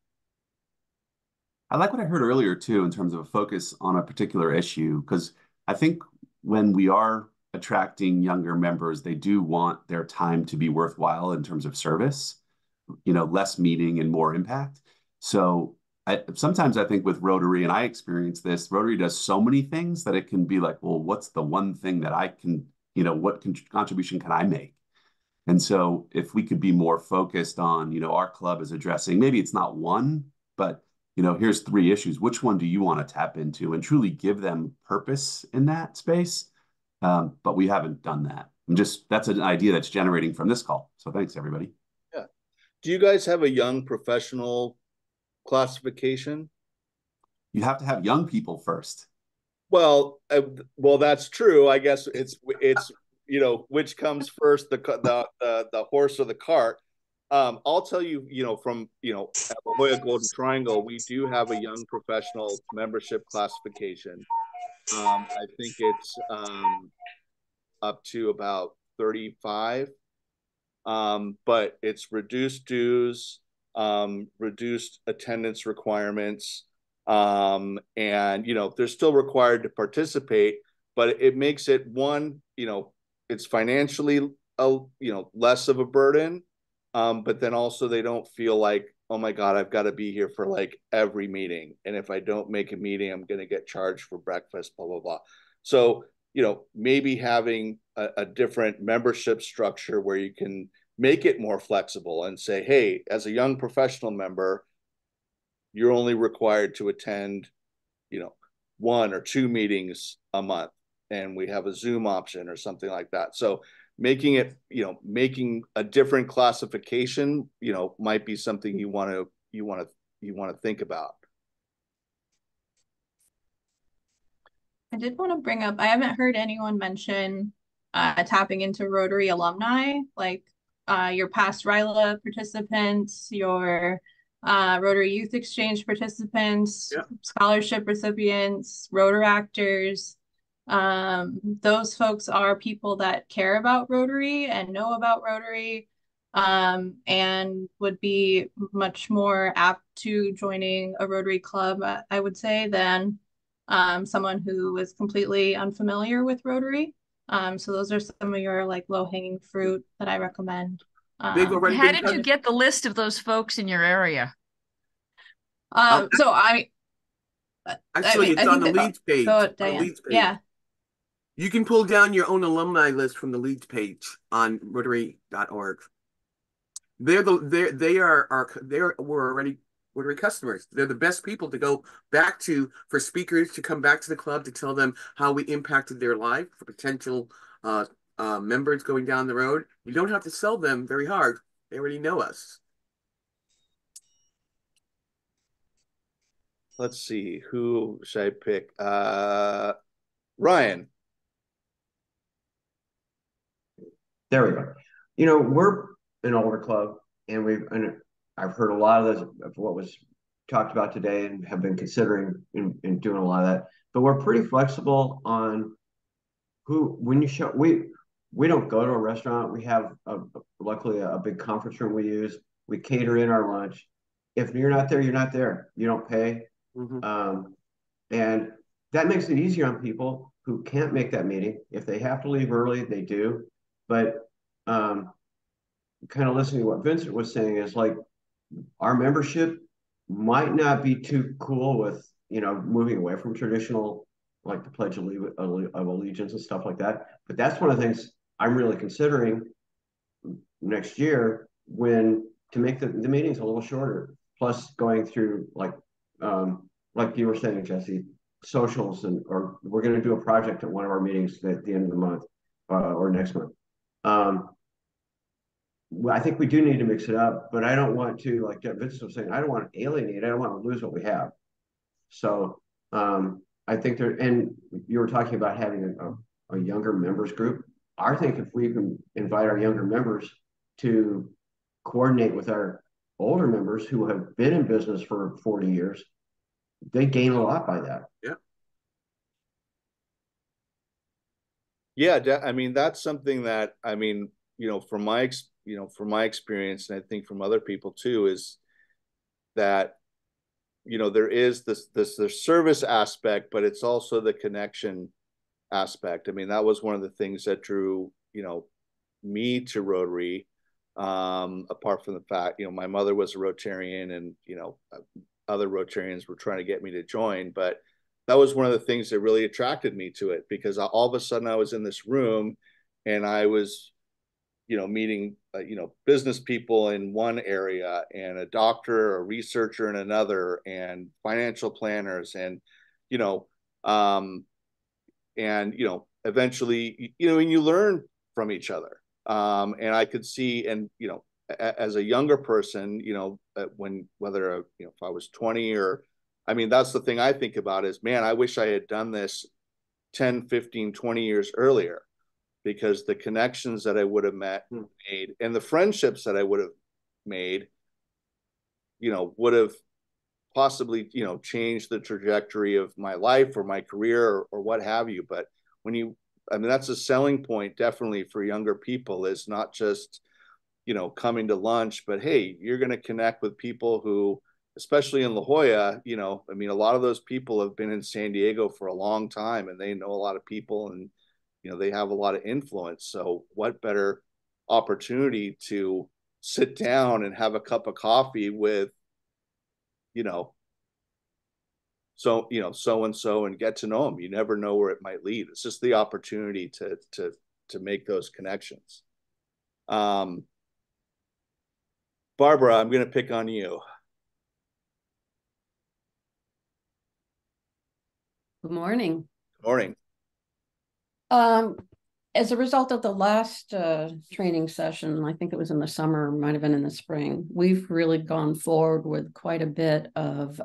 I like what I heard earlier too, in terms of a focus on a particular issue, because I think when we are attracting younger members, they do want their time to be worthwhile in terms of service, less meeting and more impact. So sometimes I think with Rotary, and I experience this, Rotary does so many things that it can be like, well, what's the one thing that I can, what contribution can I make? And so if we could be more focused on, our club is addressing, maybe it's not one, but here's 3 issues. Which one do you want to tap into, and truly give them purpose in that space? But we haven't done that. That's an idea that's generating from this call. So thanks, everybody. Yeah. Do you guys have a young professional classification? You have to have young people first. Well, that's true. I guess it's which comes first, the horse or the cart. I'll tell you, from at La Jolla Golden Triangle, we do have a young professional membership classification. I think it's up to about 35, but it's reduced dues, reduced attendance requirements, and they're still required to participate, but it makes it it's financially less of a burden. But then also they don't feel like, oh my God, I've got to be here for like every meeting. And if I don't make a meeting, I'm going to get charged for breakfast, blah, blah, blah. So, maybe having a different membership structure where you can make it more flexible and say, hey, as a young professional member, you're only required to attend, 1 or 2 meetings a month. And we have a Zoom option or something like that. So making it, making a different classification, might be something you want to think about. I did want to bring up, I haven't heard anyone mention tapping into Rotary alumni, like your past RILA participants, your Rotary Youth Exchange participants, Yep. scholarship recipients, Rotaractors. Those folks are people that care about Rotary and know about Rotary, and would be much more apt to joining a Rotary club, I would say, than someone who is completely unfamiliar with Rotary. So those are some of your like low-hanging fruit that I recommend. They've already How been did you get the list of those folks in your area? So actually, it's on the Leads page. Go, Diane. Yeah. You can pull down your own alumni list from the Leads page on Rotary.org. We're already Rotary customers. They're the best people to go back to for speakers to come back to the club to tell them how we impacted their life, for potential members going down the road. You don't have to sell them very hard. They already know us. Let's see, who should I pick? Ryan. There we go. We're an older club, and I've heard a lot of what was talked about today, and have been considering in doing a lot of that. But we're pretty flexible on when you show. We don't go to a restaurant. We have luckily a big conference room we use. We cater in our lunch. If you're not there, you're not there. You don't pay. Mm-hmm. And that makes it easier on people who can't make that meeting. If they have to leave early, they do. But kind of listening to what Vincent was saying is like our membership might not be too cool with moving away from traditional, like the Pledge of Allegiance and stuff like that. But that's one of the things I'm really considering next year to make the meetings a little shorter. Plus going through like you were saying, Jesse, socials, or we're going to do a project at one of our meetings at the end of the month or next month. I think we do need to mix it up, but I don't want to, like Vince was saying, I don't want to alienate. I don't want to lose what we have. So I think and you were talking about having a younger members group. I think if we can invite our younger members to coordinate with our older members who have been in business for 40 years, they gain a lot by that. Yeah. Yeah, I mean, that's something that, I mean, from my experience, and I think from other people too, is that, there is the service aspect, but it's also the connection aspect. I mean, that was one of the things that drew, me to Rotary. Apart from the fact, my mother was a Rotarian, and, other Rotarians were trying to get me to join, but that was one of the things that really attracted me to it, because all of a sudden I was in this room and I was, meeting, business people in one area, and a doctor, a researcher in another, and financial planners, and, you know, um, eventually, and you learn from each other. And I could see, and, as a younger person, whether, if I was 20 or, I mean, that's the thing I think about is, man, I wish I had done this 10, 15, 20 years earlier, because the connections that I would have made, and the friendships that I would have made, would have possibly, changed the trajectory of my life or my career, or what have you. But I mean, that's a selling point definitely for younger people, is not just, coming to lunch, but hey, you're going to connect with people who, especially in La Jolla, I mean, a lot of those people have been in San Diego for a long time, and they know a lot of people, and, they have a lot of influence. So what better opportunity to sit down and have a cup of coffee with, so and so, and get to know them. You never know where it might lead. It's just the opportunity to make those connections. Barbara, I'm going to pick on you. Good morning. Good morning. As a result of the last training session, I think it was in the summer, might have been in the spring, we've really gone forward with quite a bit of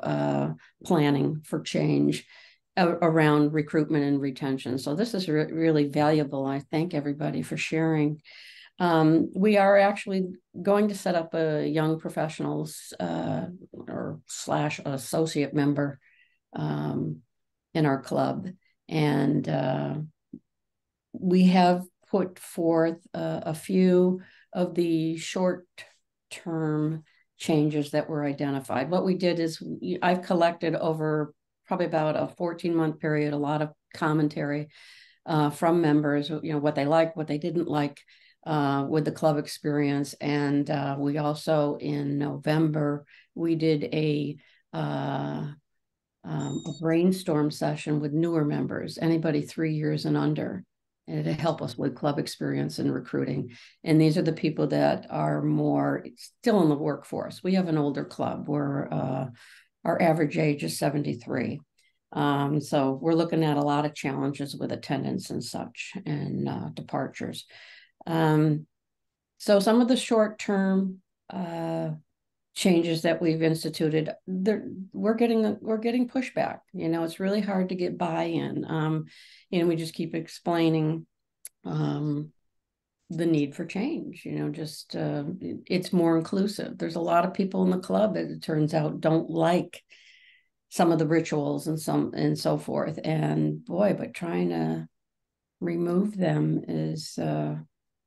planning for change around recruitment and retention. So this is really valuable. I thank everybody for sharing. We are actually going to set up a young professionals or / associate member in our club. And we have put forth a few of the short-term changes that were identified. What we did is I've collected over probably about a 14-month period, a lot of commentary from members, what they liked, what they didn't like with the club experience. And we also, in November, we did a brainstorm session with newer members, anybody 3 years and under, and to help us with club experience and recruiting. And these are the people that are more still in the workforce. We have an older club where our average age is 73. So we're looking at a lot of challenges with attendance and such, and departures. So some of the short-term changes that we've instituted, we're getting pushback. It's really hard to get buy-in. We just keep explaining the need for change. It's more inclusive. There's a lot of people in the club that, it turns out, don't like some of the rituals and so forth. And boy, but trying to remove them is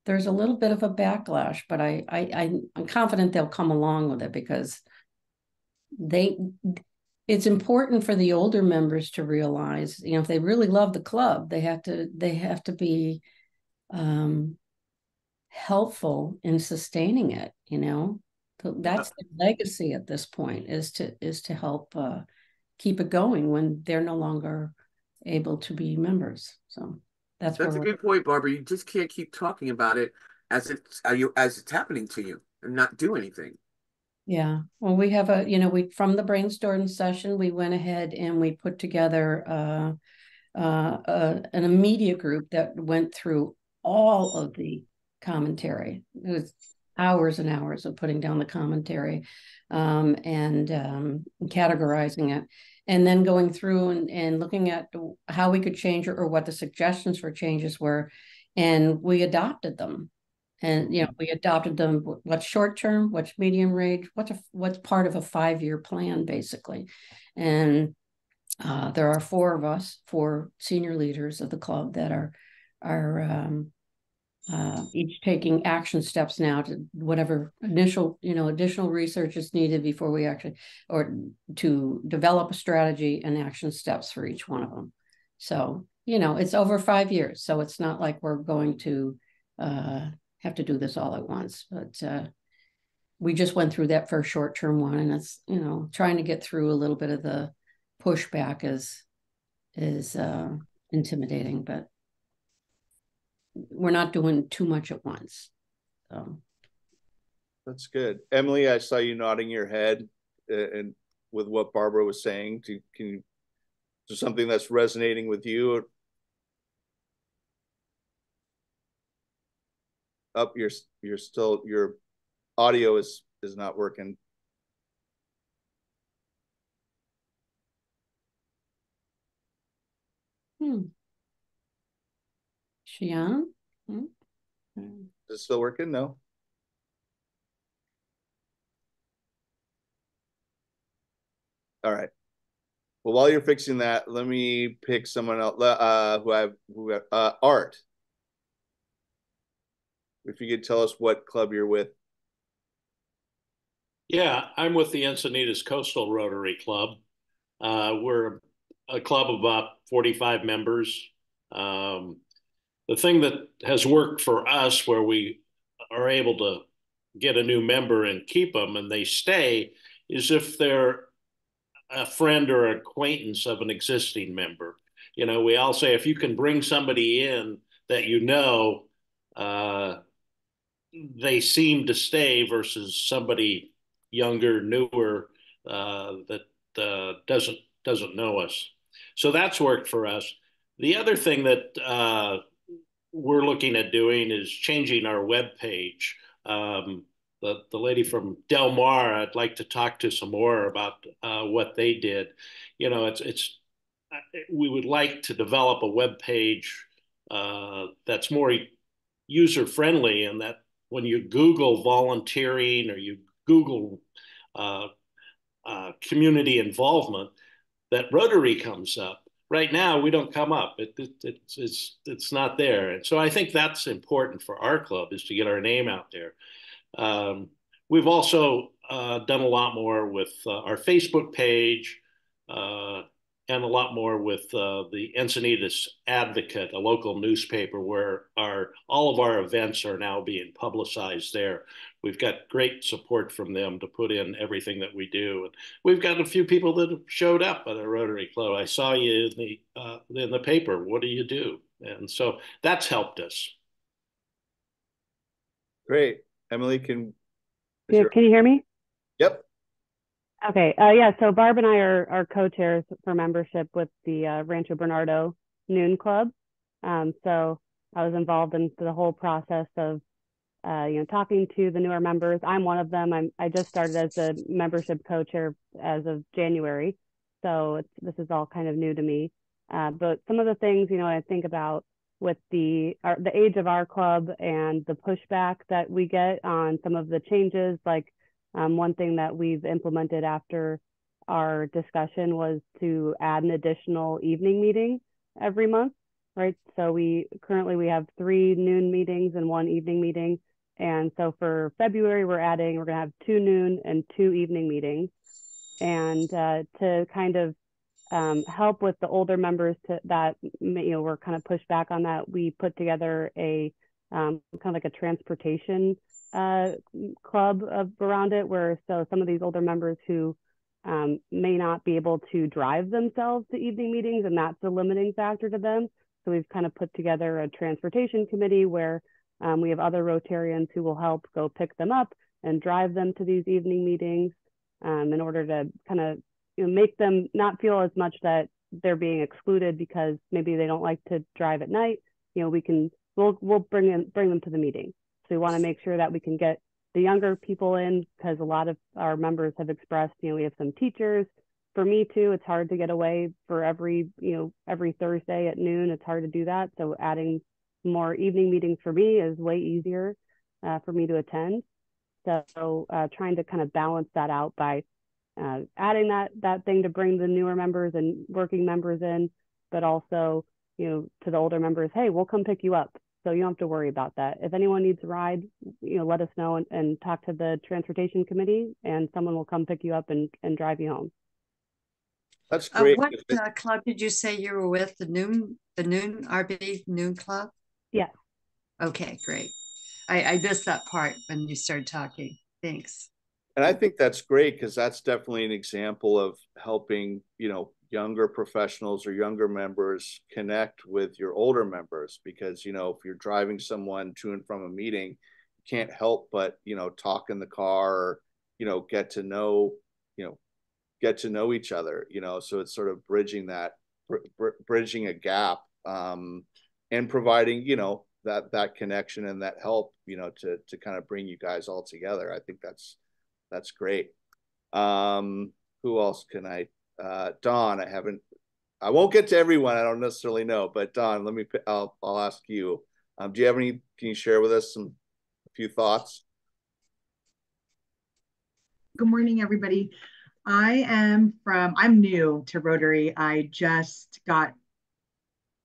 there's a little bit of a backlash, but I'm confident they'll come along with it, because it's important for the older members to realize, if they really love the club, they have to be helpful in sustaining it. That's the legacy at this point, is to help keep it going when they're no longer able to be members. So that's a good point, Barbara. You just can't keep talking about it as it's happening to you and not do anything. Yeah. Well, we have from the brainstorm session, we went ahead and we put together an media group that went through all of the commentary. It was hours and hours of putting down the commentary and categorizing it, and then going through and looking at how we could change it, or what the suggestions for changes were. And we adopted them. And, we adopted them, what's short-term, what's medium range, what's part of a 5-year plan, basically. And there are 4 of us, 4 senior leaders of the club, that are each taking action steps now to whatever initial, additional research is needed before we actually, or to develop a strategy and action steps for each one of them. So, it's over 5 years. So it's not like we're going to have to do this all at once, but we just went through that first short-term one, and it's, trying to get through a little bit of the pushback is intimidating, but we're not doing too much at once. So that's good. Emily, I saw you nodding your head and with what Barbara was saying. Is there something that's resonating with you? Up, you're still, your audio is not working. Shion? Is it still working? No. All right. Well, while you're fixing that, let me pick someone else. Art. If you could tell us what club you're with. Yeah, I'm with the Encinitas Coastal Rotary Club. We're a club of about 45 members. The thing that has worked for us, where we are able to get a new member and keep them and they stay, is if they're a friend or acquaintance of an existing member. We all say if you can bring somebody in that they seem to stay versus somebody younger, newer that doesn't know us. So that's worked for us. The other thing that we're looking at doing is changing our webpage. The lady from Del Mar, I'd like to talk to some more about what they did. We would like to develop a webpage that's more user friendly, and that when you Google volunteering or you Google community involvement, that Rotary comes up. Right now, we don't come up. It's not there. And so I think that's important for our club, is to get our name out there. We've also done a lot more with our Facebook page and a lot more with the Encinitas Advocate, a local newspaper where all of our events are now being publicized there. We've got great support from them to put in everything that we do. And we've got a few people that have showed up at our Rotary Club. I saw you in the paper. What do you do? And so that's helped us. Great. Emily, can you hear me? Yep. Okay. Yeah. So Barb and I are co-chairs for membership with the Rancho Bernardo Noon Club. So I was involved in the whole process of talking to the newer members. I'm one of them. I just started as the membership co-chair as of January, so this is all kind of new to me. But some of the things I think about with the age of our club and the pushback that we get on some of the changes, like one thing that we've implemented after our discussion was to add an additional evening meeting every month, right? So we have 3 noon meetings and 1 evening meeting. And so for February, we're going to have 2 noon and 2 evening meetings. And to kind of help with the older members that were kind of pushed back on that, we put together a kind of like a transportation club around it, where some of these older members who may not be able to drive themselves to evening meetings, and that's a limiting factor to them. So we've kind of put together a transportation committee where we have other Rotarians who will help go pick them up and drive them to these evening meetings in order to kind of make them not feel as much that they're being excluded because maybe they don't like to drive at night. We'll bring them to the meeting. So we want to make sure that we can get the younger people in, because a lot of our members have expressed, we have some teachers. For me too, it's hard to get away for every Thursday at noon. It's hard to do that. So adding more evening meetings for me is way easier for me to attend. So trying to kind of balance that out by adding that thing to bring the newer members and working members in, but also to the older members, hey, we'll come pick you up. So you don't have to worry about that. If anyone needs a ride, let us know and talk to the transportation committee, and someone will come pick you up and drive you home. That's great. What club did you say you were with? The Noon RB Noon Club? Yeah. Okay, great. I missed that part when you started talking. Thanks. And I think that's great, because that's definitely an example of helping, younger professionals or younger members connect with your older members, because, if you're driving someone to and from a meeting, you can't help but, talk in the car, or, get to know each other, so it's sort of bridging a gap, and providing, that connection and that help, to kind of bring you guys all together. I think that's great. Who else can Dawn, I won't get to everyone. I don't necessarily know, but Dawn, I'll ask you. Do you have can you share with us a few thoughts? Good morning, everybody. I'm new to Rotary. I just got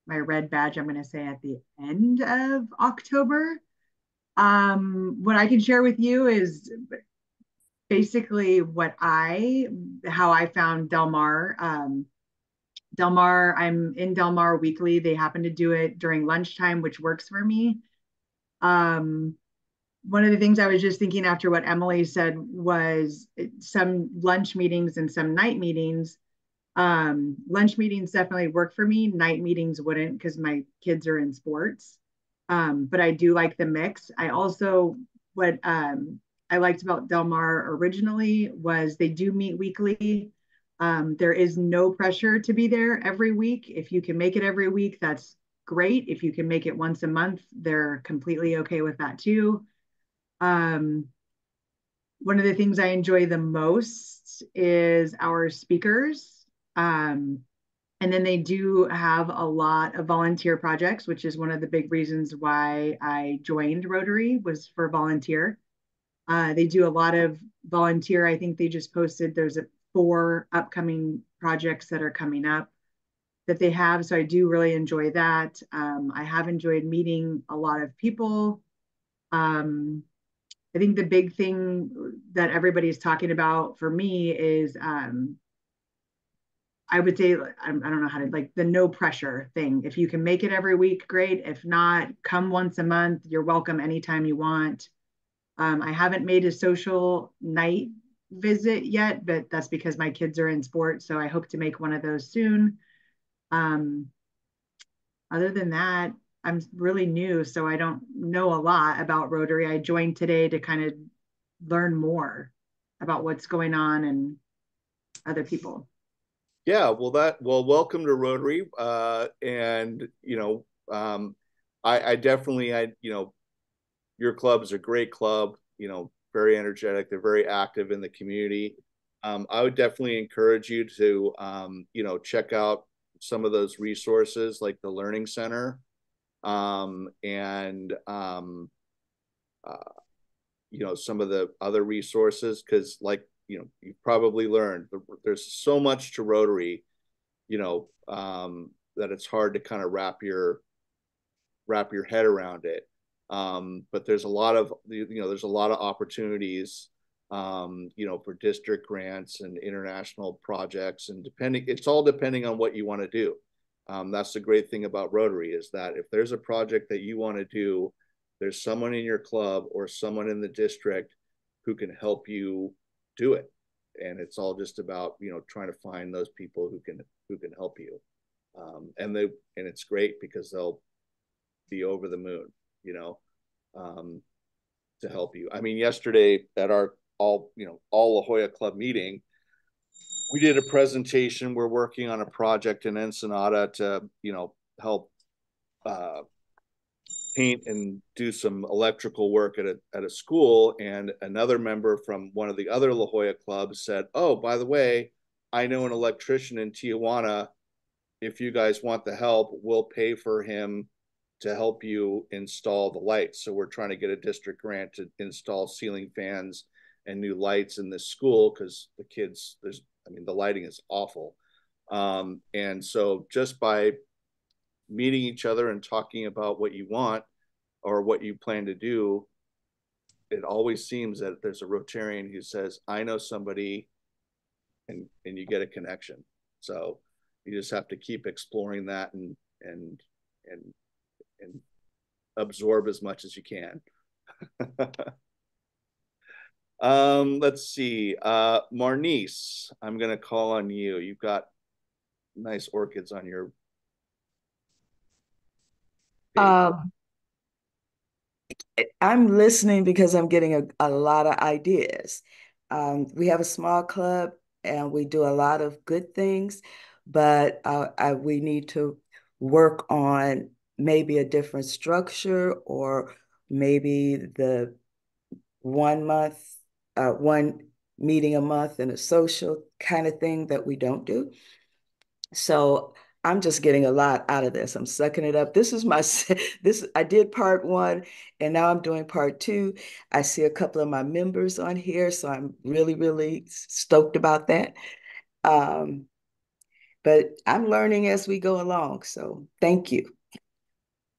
my red badge, I'm going to say, at the end of October. What I can share with you is basically how I found Del Mar. Del Mar, I'm in Del Mar weekly. They happen to do it during lunchtime, which works for me. One of the things I was just thinking after what Emily said was some lunch meetings and some night meetings. Lunch meetings definitely work for me. Night meetings wouldn't, because my kids are in sports. But I do like the mix. I also, what I liked about Del Mar originally was they do meet weekly. There is no pressure to be there every week. If you can make it every week, that's great. If you can make it once a month, they're completely okay with that too. One of the things I enjoy the most is our speakers. And then they do have a lot of volunteer projects, which is one of the big reasons why I joined Rotary, was for volunteer. They do a lot of volunteer. I think they just posted there's 4 upcoming projects that are coming up that they have. So I do really enjoy that. I have enjoyed meeting a lot of people. I think the big thing that everybody's talking about for me is I would say, I don't know how to, like, the no pressure thing. If you can make it every week, great. If not, come once a month. You're welcome anytime you want. I haven't made a social night visit yet, but that's because my kids are in sports. So I hope to make one of those soon. Other than that, I'm really new, so I don't know a lot about Rotary. I joined today to kind of learn more about what's going on and other people. Yeah, well, welcome to Rotary. And I definitely, your club is a great club, very energetic. They're very active in the community. I would definitely encourage you to, check out some of those resources like the Learning Center, and some of the other resources, because you've probably learned there's so much to Rotary, that it's hard to kind of wrap your head around it. But there's a lot of opportunities, for district grants and international projects, and it's all depending on what you want to do. That's the great thing about Rotary, is that if there's a project that you want to do, there's someone in your club or someone in the district who can help you do it. And it's all just about, trying to find those people who can help you. And it's great because they'll be over the moon, to help you. I mean, yesterday at our all La Jolla Club meeting, we did a presentation. We're working on a project in Ensenada to, help paint and do some electrical work at a school. And another member from one of the other La Jolla clubs said, oh, by the way, I know an electrician in Tijuana. If you guys want the help, we'll pay for him to help you install the lights. So we're trying to get a district grant to install ceiling fans and new lights in this school, because the kids, the lighting is awful. And so just by meeting each other and talking about what you want or what you plan to do, it always seems that there's a Rotarian who says, I know somebody, and you get a connection. So you just have to keep exploring that and absorb as much as you can. Let's see. Marnice, I'm gonna call on you. You've got nice orchids on your page. I'm listening because I'm getting a lot of ideas. We have a small club and we do a lot of good things, but we need to work on maybe a different structure, or maybe the 1 month, one meeting a month and a social kind of thing that we don't do. So I'm just getting a lot out of this. I'm sucking it up. This is I did part 1 and now I'm doing part 2. I see a couple of my members on here, so I'm really, really stoked about that. But I'm learning as we go along. So thank you.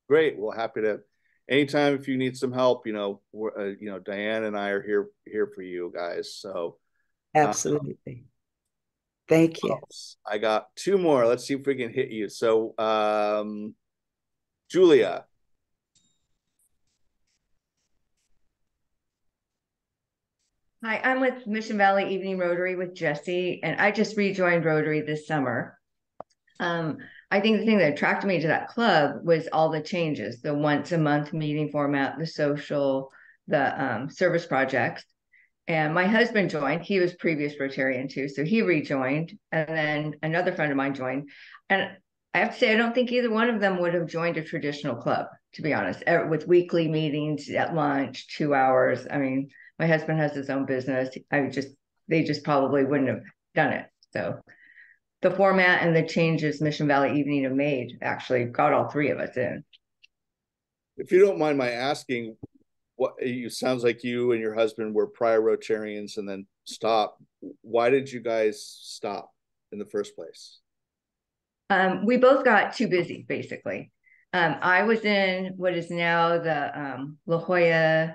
Great. Well, happy to, anytime if you need some help, Diane and I are here for you guys. So absolutely. Thank you. I got 2 more. Let's see if we can hit you. So, Julia. Hi, I'm with Mission Valley Evening Rotary with Jesse, and I just rejoined Rotary this summer. I think the thing that attracted me to that club was all the changes, the once a month meeting format, the social, the service projects. And my husband joined. He was previous Rotarian too, so he rejoined. And then another friend of mine joined. And I have to say, I don't think either one of them would have joined a traditional club, to be honest, with weekly meetings at lunch, 2 hours. I mean, my husband has his own business. They just probably wouldn't have done it. So the format and the changes Mission Valley Evening have made actually got all 3 of us in. If you don't mind my asking, sounds like you and your husband were prior Rotarians and then stopped. Why did you guys stop in the first place? We both got too busy, basically. I was in what is now the La Jolla.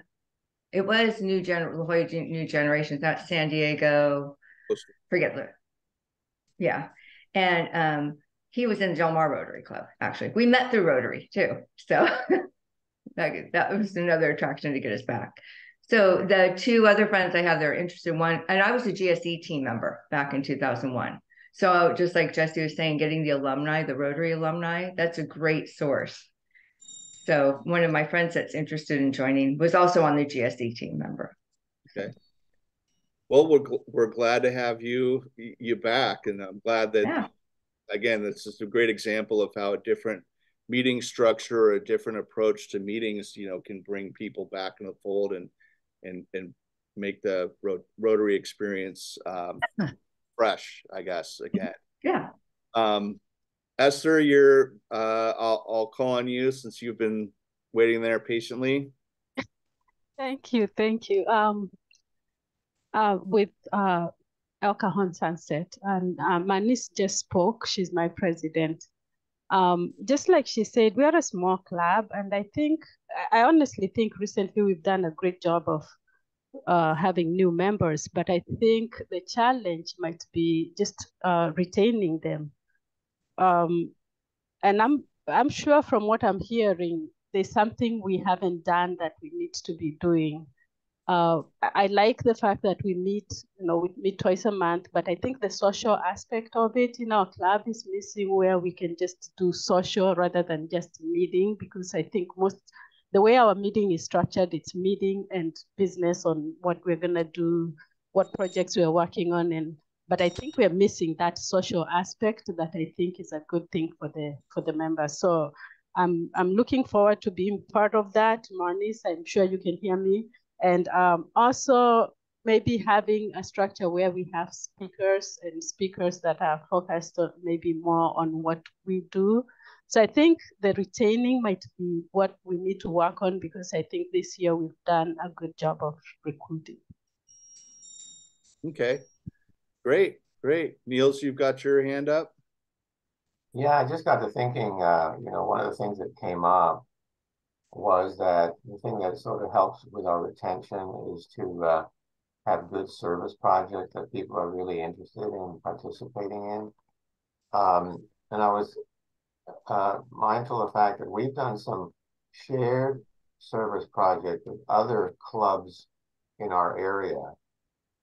It was La Jolla New Generations, not San Diego. Forget that. Yeah. And he was in Del Mar Rotary Club, actually. We met through Rotary too. So that was another attraction to get us back. So the 2 other friends I have, they're interested in one, and I was a GSE team member back in 2001. So just like Jesse was saying, getting the alumni, the Rotary alumni, that's a great source. So one of my friends that's interested in joining was also on the GSE team member. Okay. Well, we're glad to have you back, and I'm glad that again, this is a great example of how a different meeting structure or a different approach to meetings, can bring people back in the fold and make the Rotary experience fresh, I guess, again. Yeah. Esther, I'll call on you since you've been waiting there patiently. Thank you. With El Cajon Sunset, and my niece just spoke. She's my president. Just like she said, we are a small club, and I honestly think recently we've done a great job of having new members, but I think the challenge might be just retaining them. And I'm sure from what I'm hearing, there's something we haven't done that we need to be doing. I like the fact that we meet twice a month, but I think the social aspect of it in our club is missing, where we can just do social rather than just meeting, because I think the way our meeting is structured, it's meeting and business on what we're gonna do, what projects we're working on, but I think we're missing that social aspect that I think is a good thing for the members. So I'm looking forward to being part of that. Marnice, I'm sure you can hear me. And also maybe having a structure where we have speakers that are focused on maybe more on what we do. So I think the retaining might be what we need to work on, because I think this year we've done a good job of recruiting. Okay, great. Niels, you've got your hand up. Yeah, I just got to thinking, one of the things that came up was that the thing that sort of helps with our retention is to have good service projects that people are really interested in participating in. And I was mindful of the fact that we've done some shared service projects with other clubs in our area.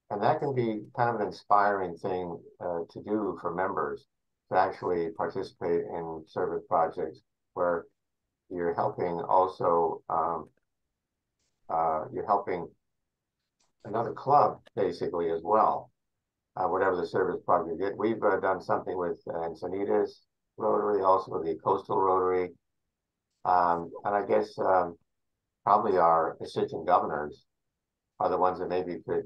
And that can be kind of an inspiring thing to do for members to actually participate in service projects where you're helping also, you're helping another club basically as well, whatever the service project is. We've done something with Encinitas Rotary, also with the Coastal Rotary. And I guess probably our assistant governors are the ones that maybe could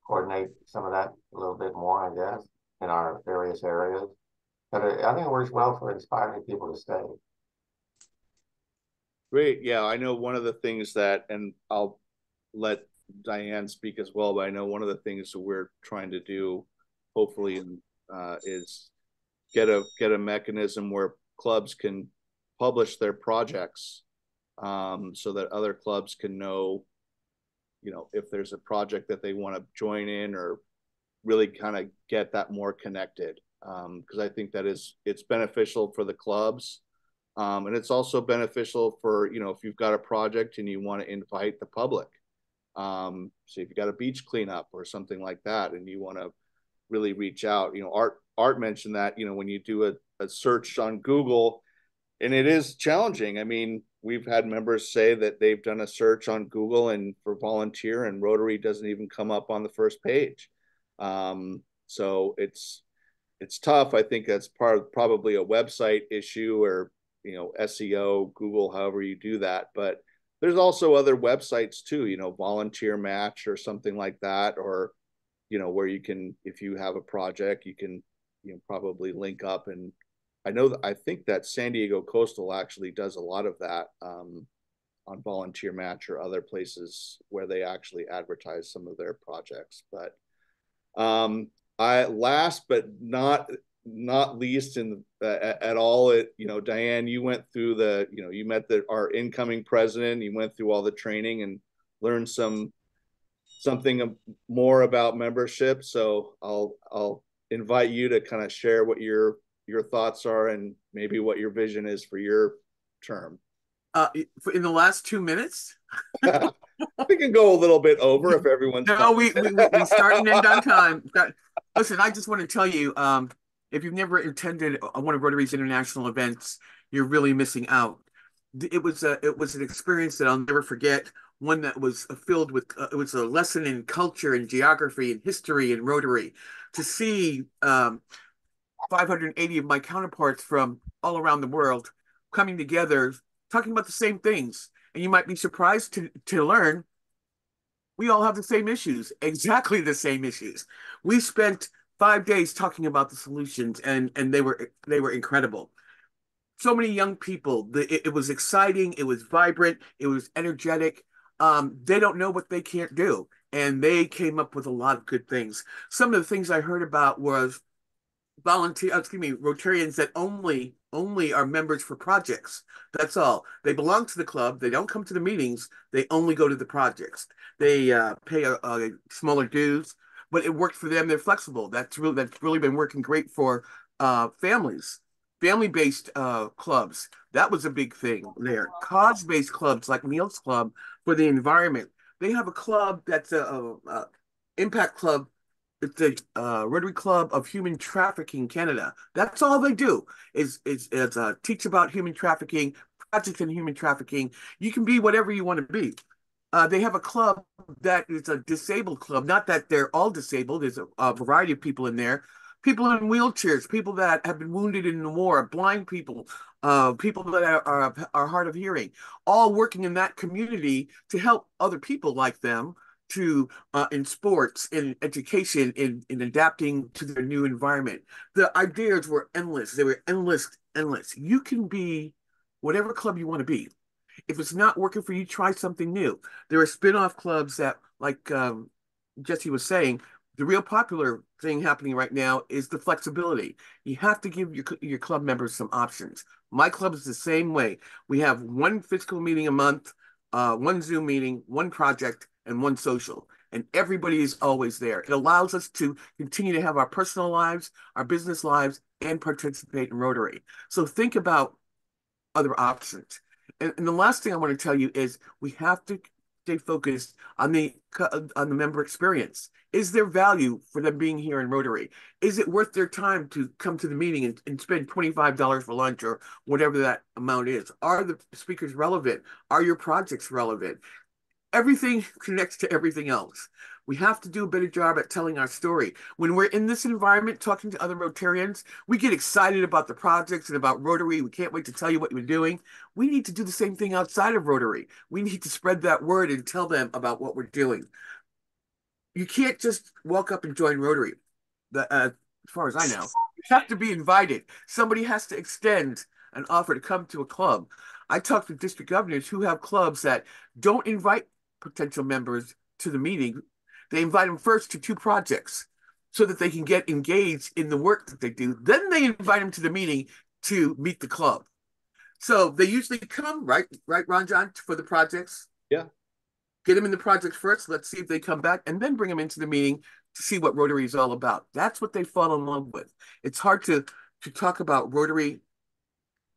coordinate some of that a little bit more, I guess, in our various areas. But I think it works well for inspiring people to stay. Great. Yeah, I know one of the things that, and I'll let Diane speak as well, but I know one of the things that we're trying to do, hopefully, is get a mechanism where clubs can publish their projects, so that other clubs can know, if there's a project that they want to join in, or really kind of get that more connected. Because I think that it's beneficial for the clubs. And it's also beneficial for, if you've got a project and you want to invite the public. So if you got a beach cleanup or something like that, and you want to really reach out, Art mentioned that, when you do a search on Google, and it is challenging. I mean, we've had members say that they've done a search on Google and for volunteer, and Rotary doesn't even come up on the first page. So it's tough. I think that's probably a website issue, or SEO, Google, however you do that. But there's also other websites too, Volunteer Match or something like that, or where you can, if you have a project, you can probably link up. And I think that San Diego Coastal actually does a lot of that on Volunteer Match or other places where they actually advertise some of their projects. But last but not least at all, Diane, you went through you met our incoming president, you went through all the training and learned something more about membership. So I'll invite you to kind of share what your thoughts are, and maybe what your vision is for your term. In the last 2 minutes? We can go a little bit over if everyone's no, we start and end on time. Listen, I just want to tell you, if you've never attended one of Rotary's international events, you're really missing out. It was an experience that I'll never forget. One that was filled with it was a lesson in culture and geography and history and Rotary. To see 580 of my counterparts from all around the world coming together, talking about the same things, and you might be surprised to learn we all have the same issues, exactly the same issues. We spent 5 days talking about the solutions, and they were incredible. So many young people. It was exciting. It was vibrant. It was energetic. They don't know what they can't do, and they came up with a lot of good things. Some of the things I heard about was Rotarians that only are members for projects. That's all. They belong to the club. They don't come to the meetings. They only go to the projects. They pay a smaller dues, but it worked for them. They're flexible. That's really been working great for families, family-based clubs. That was a big thing there. Cause-based clubs like Meals Club for the environment. They have a club that's a impact club. It's the Rotary Club of Human Trafficking Canada. That's all they do is teach about human trafficking, projects in human trafficking. You can be whatever you want to be. They have a club that is a disabled club. Not that they're all disabled. There's a variety of people in there. People in wheelchairs, people that have been wounded in the war, blind people, people that are hard of hearing, all working in that community to help other people like them to in sports, in education, in adapting to their new environment. The ideas were endless. They were endless. You can be whatever club you want to be. If it's not working for you, try something new. There are spin-off clubs that, like Jesse was saying, the real popular thing happening right now is the flexibility. You have to give your club members some options. My club is the same way. We have one physical meeting a month, one Zoom meeting, one project, and one social. And everybody is always there. It allows us to continue to have our personal lives, our business lives, and participate in Rotary. So think about other options. And the last thing I want to tell you is we have to stay focused on the member experience. Is there value for them being here in Rotary? Is it worth their time to come to the meeting and spend $25 for lunch or whatever that amount is? Are the speakers relevant? Are your projects relevant? Everything connects to everything else. We have to do a better job at telling our story. When we're in this environment talking to other Rotarians, we get excited about the projects and about Rotary. We can't wait to tell you what we're doing. We need to do the same thing outside of Rotary. We need to spread that word and tell them about what we're doing. You can't just walk up and join Rotary, as far as I know. You have to be invited. Somebody has to extend an offer to come to a club. I talk to district governors who have clubs that don't invite potential members to the meeting. They invite them first to 2 projects so that they can get engaged in the work that they do. Then they invite them to the meeting to meet the club. So they usually come, right, Ron John, for the projects? Yeah. Get them in the projects first. Let's see if they come back, and then bring them into the meeting to see what Rotary is all about. That's what they fall in love with. It's hard to talk about Rotary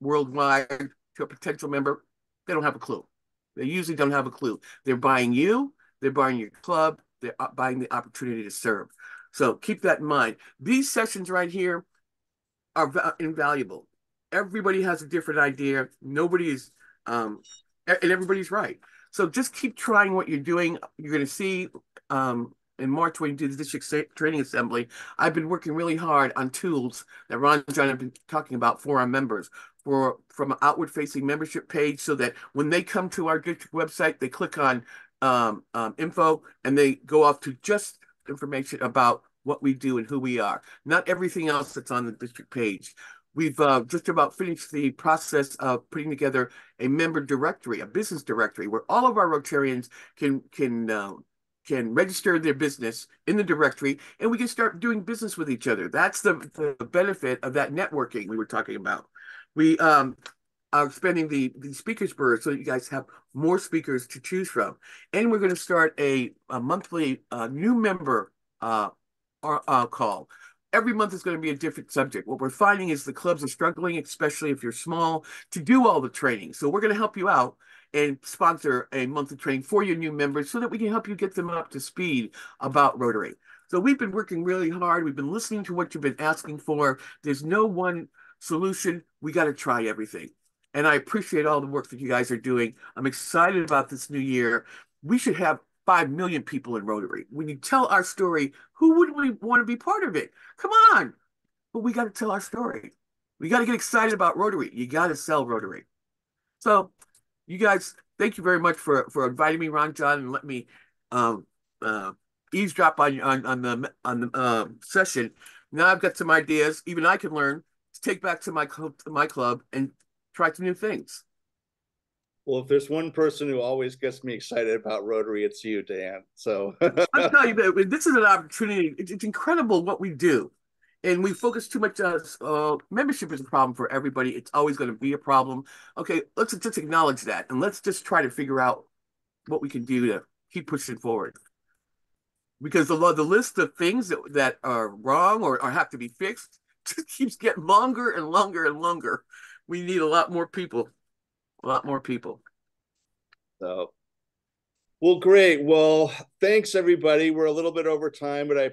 worldwide to a potential member. They don't have a clue. They usually don't have a clue. They're buying you. They're buying your club. They're buying the opportunity to serve. So keep that in mind. These sessions right here are invaluable. Everybody has a different idea. Nobody's, and everybody's right. So just keep trying what you're doing. You're going to see in March when you do the district training assembly, I've been working really hard on tools that Ron and John have been talking about for our members, from an outward-facing membership page, so that when they come to our district website, they click on info and they go off to just information about what we do and who we are, not everything else that's on the district page. We've just about finished the process of putting together a member directory, a business directory, where all of our Rotarians can register their business in the directory, and we can start doing business with each other. That's the benefit of that networking we were talking about. We are expanding the speakers board so that you guys have more speakers to choose from. And we're going to start a monthly new member call. Every month is going to be a different subject. What we're finding is the clubs are struggling, especially if you're small, to do all the training. So we're going to help you out and sponsor a monthly training for your new members so that we can help you get them up to speed about Rotary. So we've been working really hard. We've been listening to what you've been asking for. There's no one solution. We got to try everything. And I appreciate all the work that you guys are doing. I'm excited about this new year. We should have 5 million people in Rotary. When you tell our story, who wouldn't we want to be part of it? Come on. But we got to tell our story. We got to get excited about Rotary. You got to sell Rotary. So you guys, thank you very much for inviting me, Ron John, and let me eavesdrop on the session. Now I've got some ideas, even I can learn, to take back to my club and try some new things. Well, if there's one person who always gets me excited about Rotary, it's you, Dan. So I'll tell you that this is an opportunity. It's incredible what we do. And we focus too much on membership is a problem for everybody. It's always going to be a problem. Okay, let's just acknowledge that. And let's just try to figure out what we can do to keep pushing forward. Because the list of things that are wrong or have to be fixed just keeps getting longer and longer and longer. We need a lot more people. A lot more people. So, well, great. Well, thanks everybody. We're a little bit over time, but I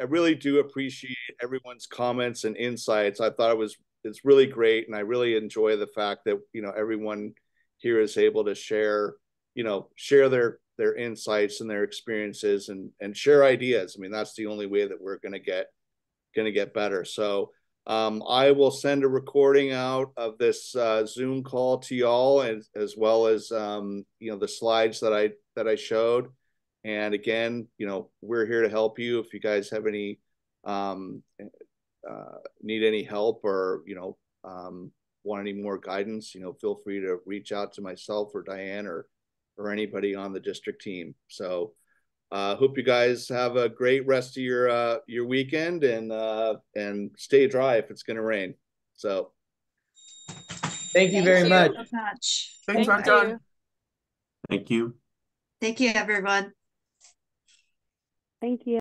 really do appreciate everyone's comments and insights. I thought it's really great, and I really enjoy the fact that everyone here is able to share their insights and their experiences and share ideas. I mean, that's the only way that we're gonna get better. So I will send a recording out of this Zoom call to y'all, as well as the slides that I showed. And again, we're here to help you. If you guys have any need any help or want any more guidance, feel free to reach out to myself or Diane or anybody on the district team. So hope you guys have a great rest of your weekend, and stay dry if it's going to rain. So thank you very much. So much. Thanks, Thank John. you. Thank you. Thank you, everyone. Thank you.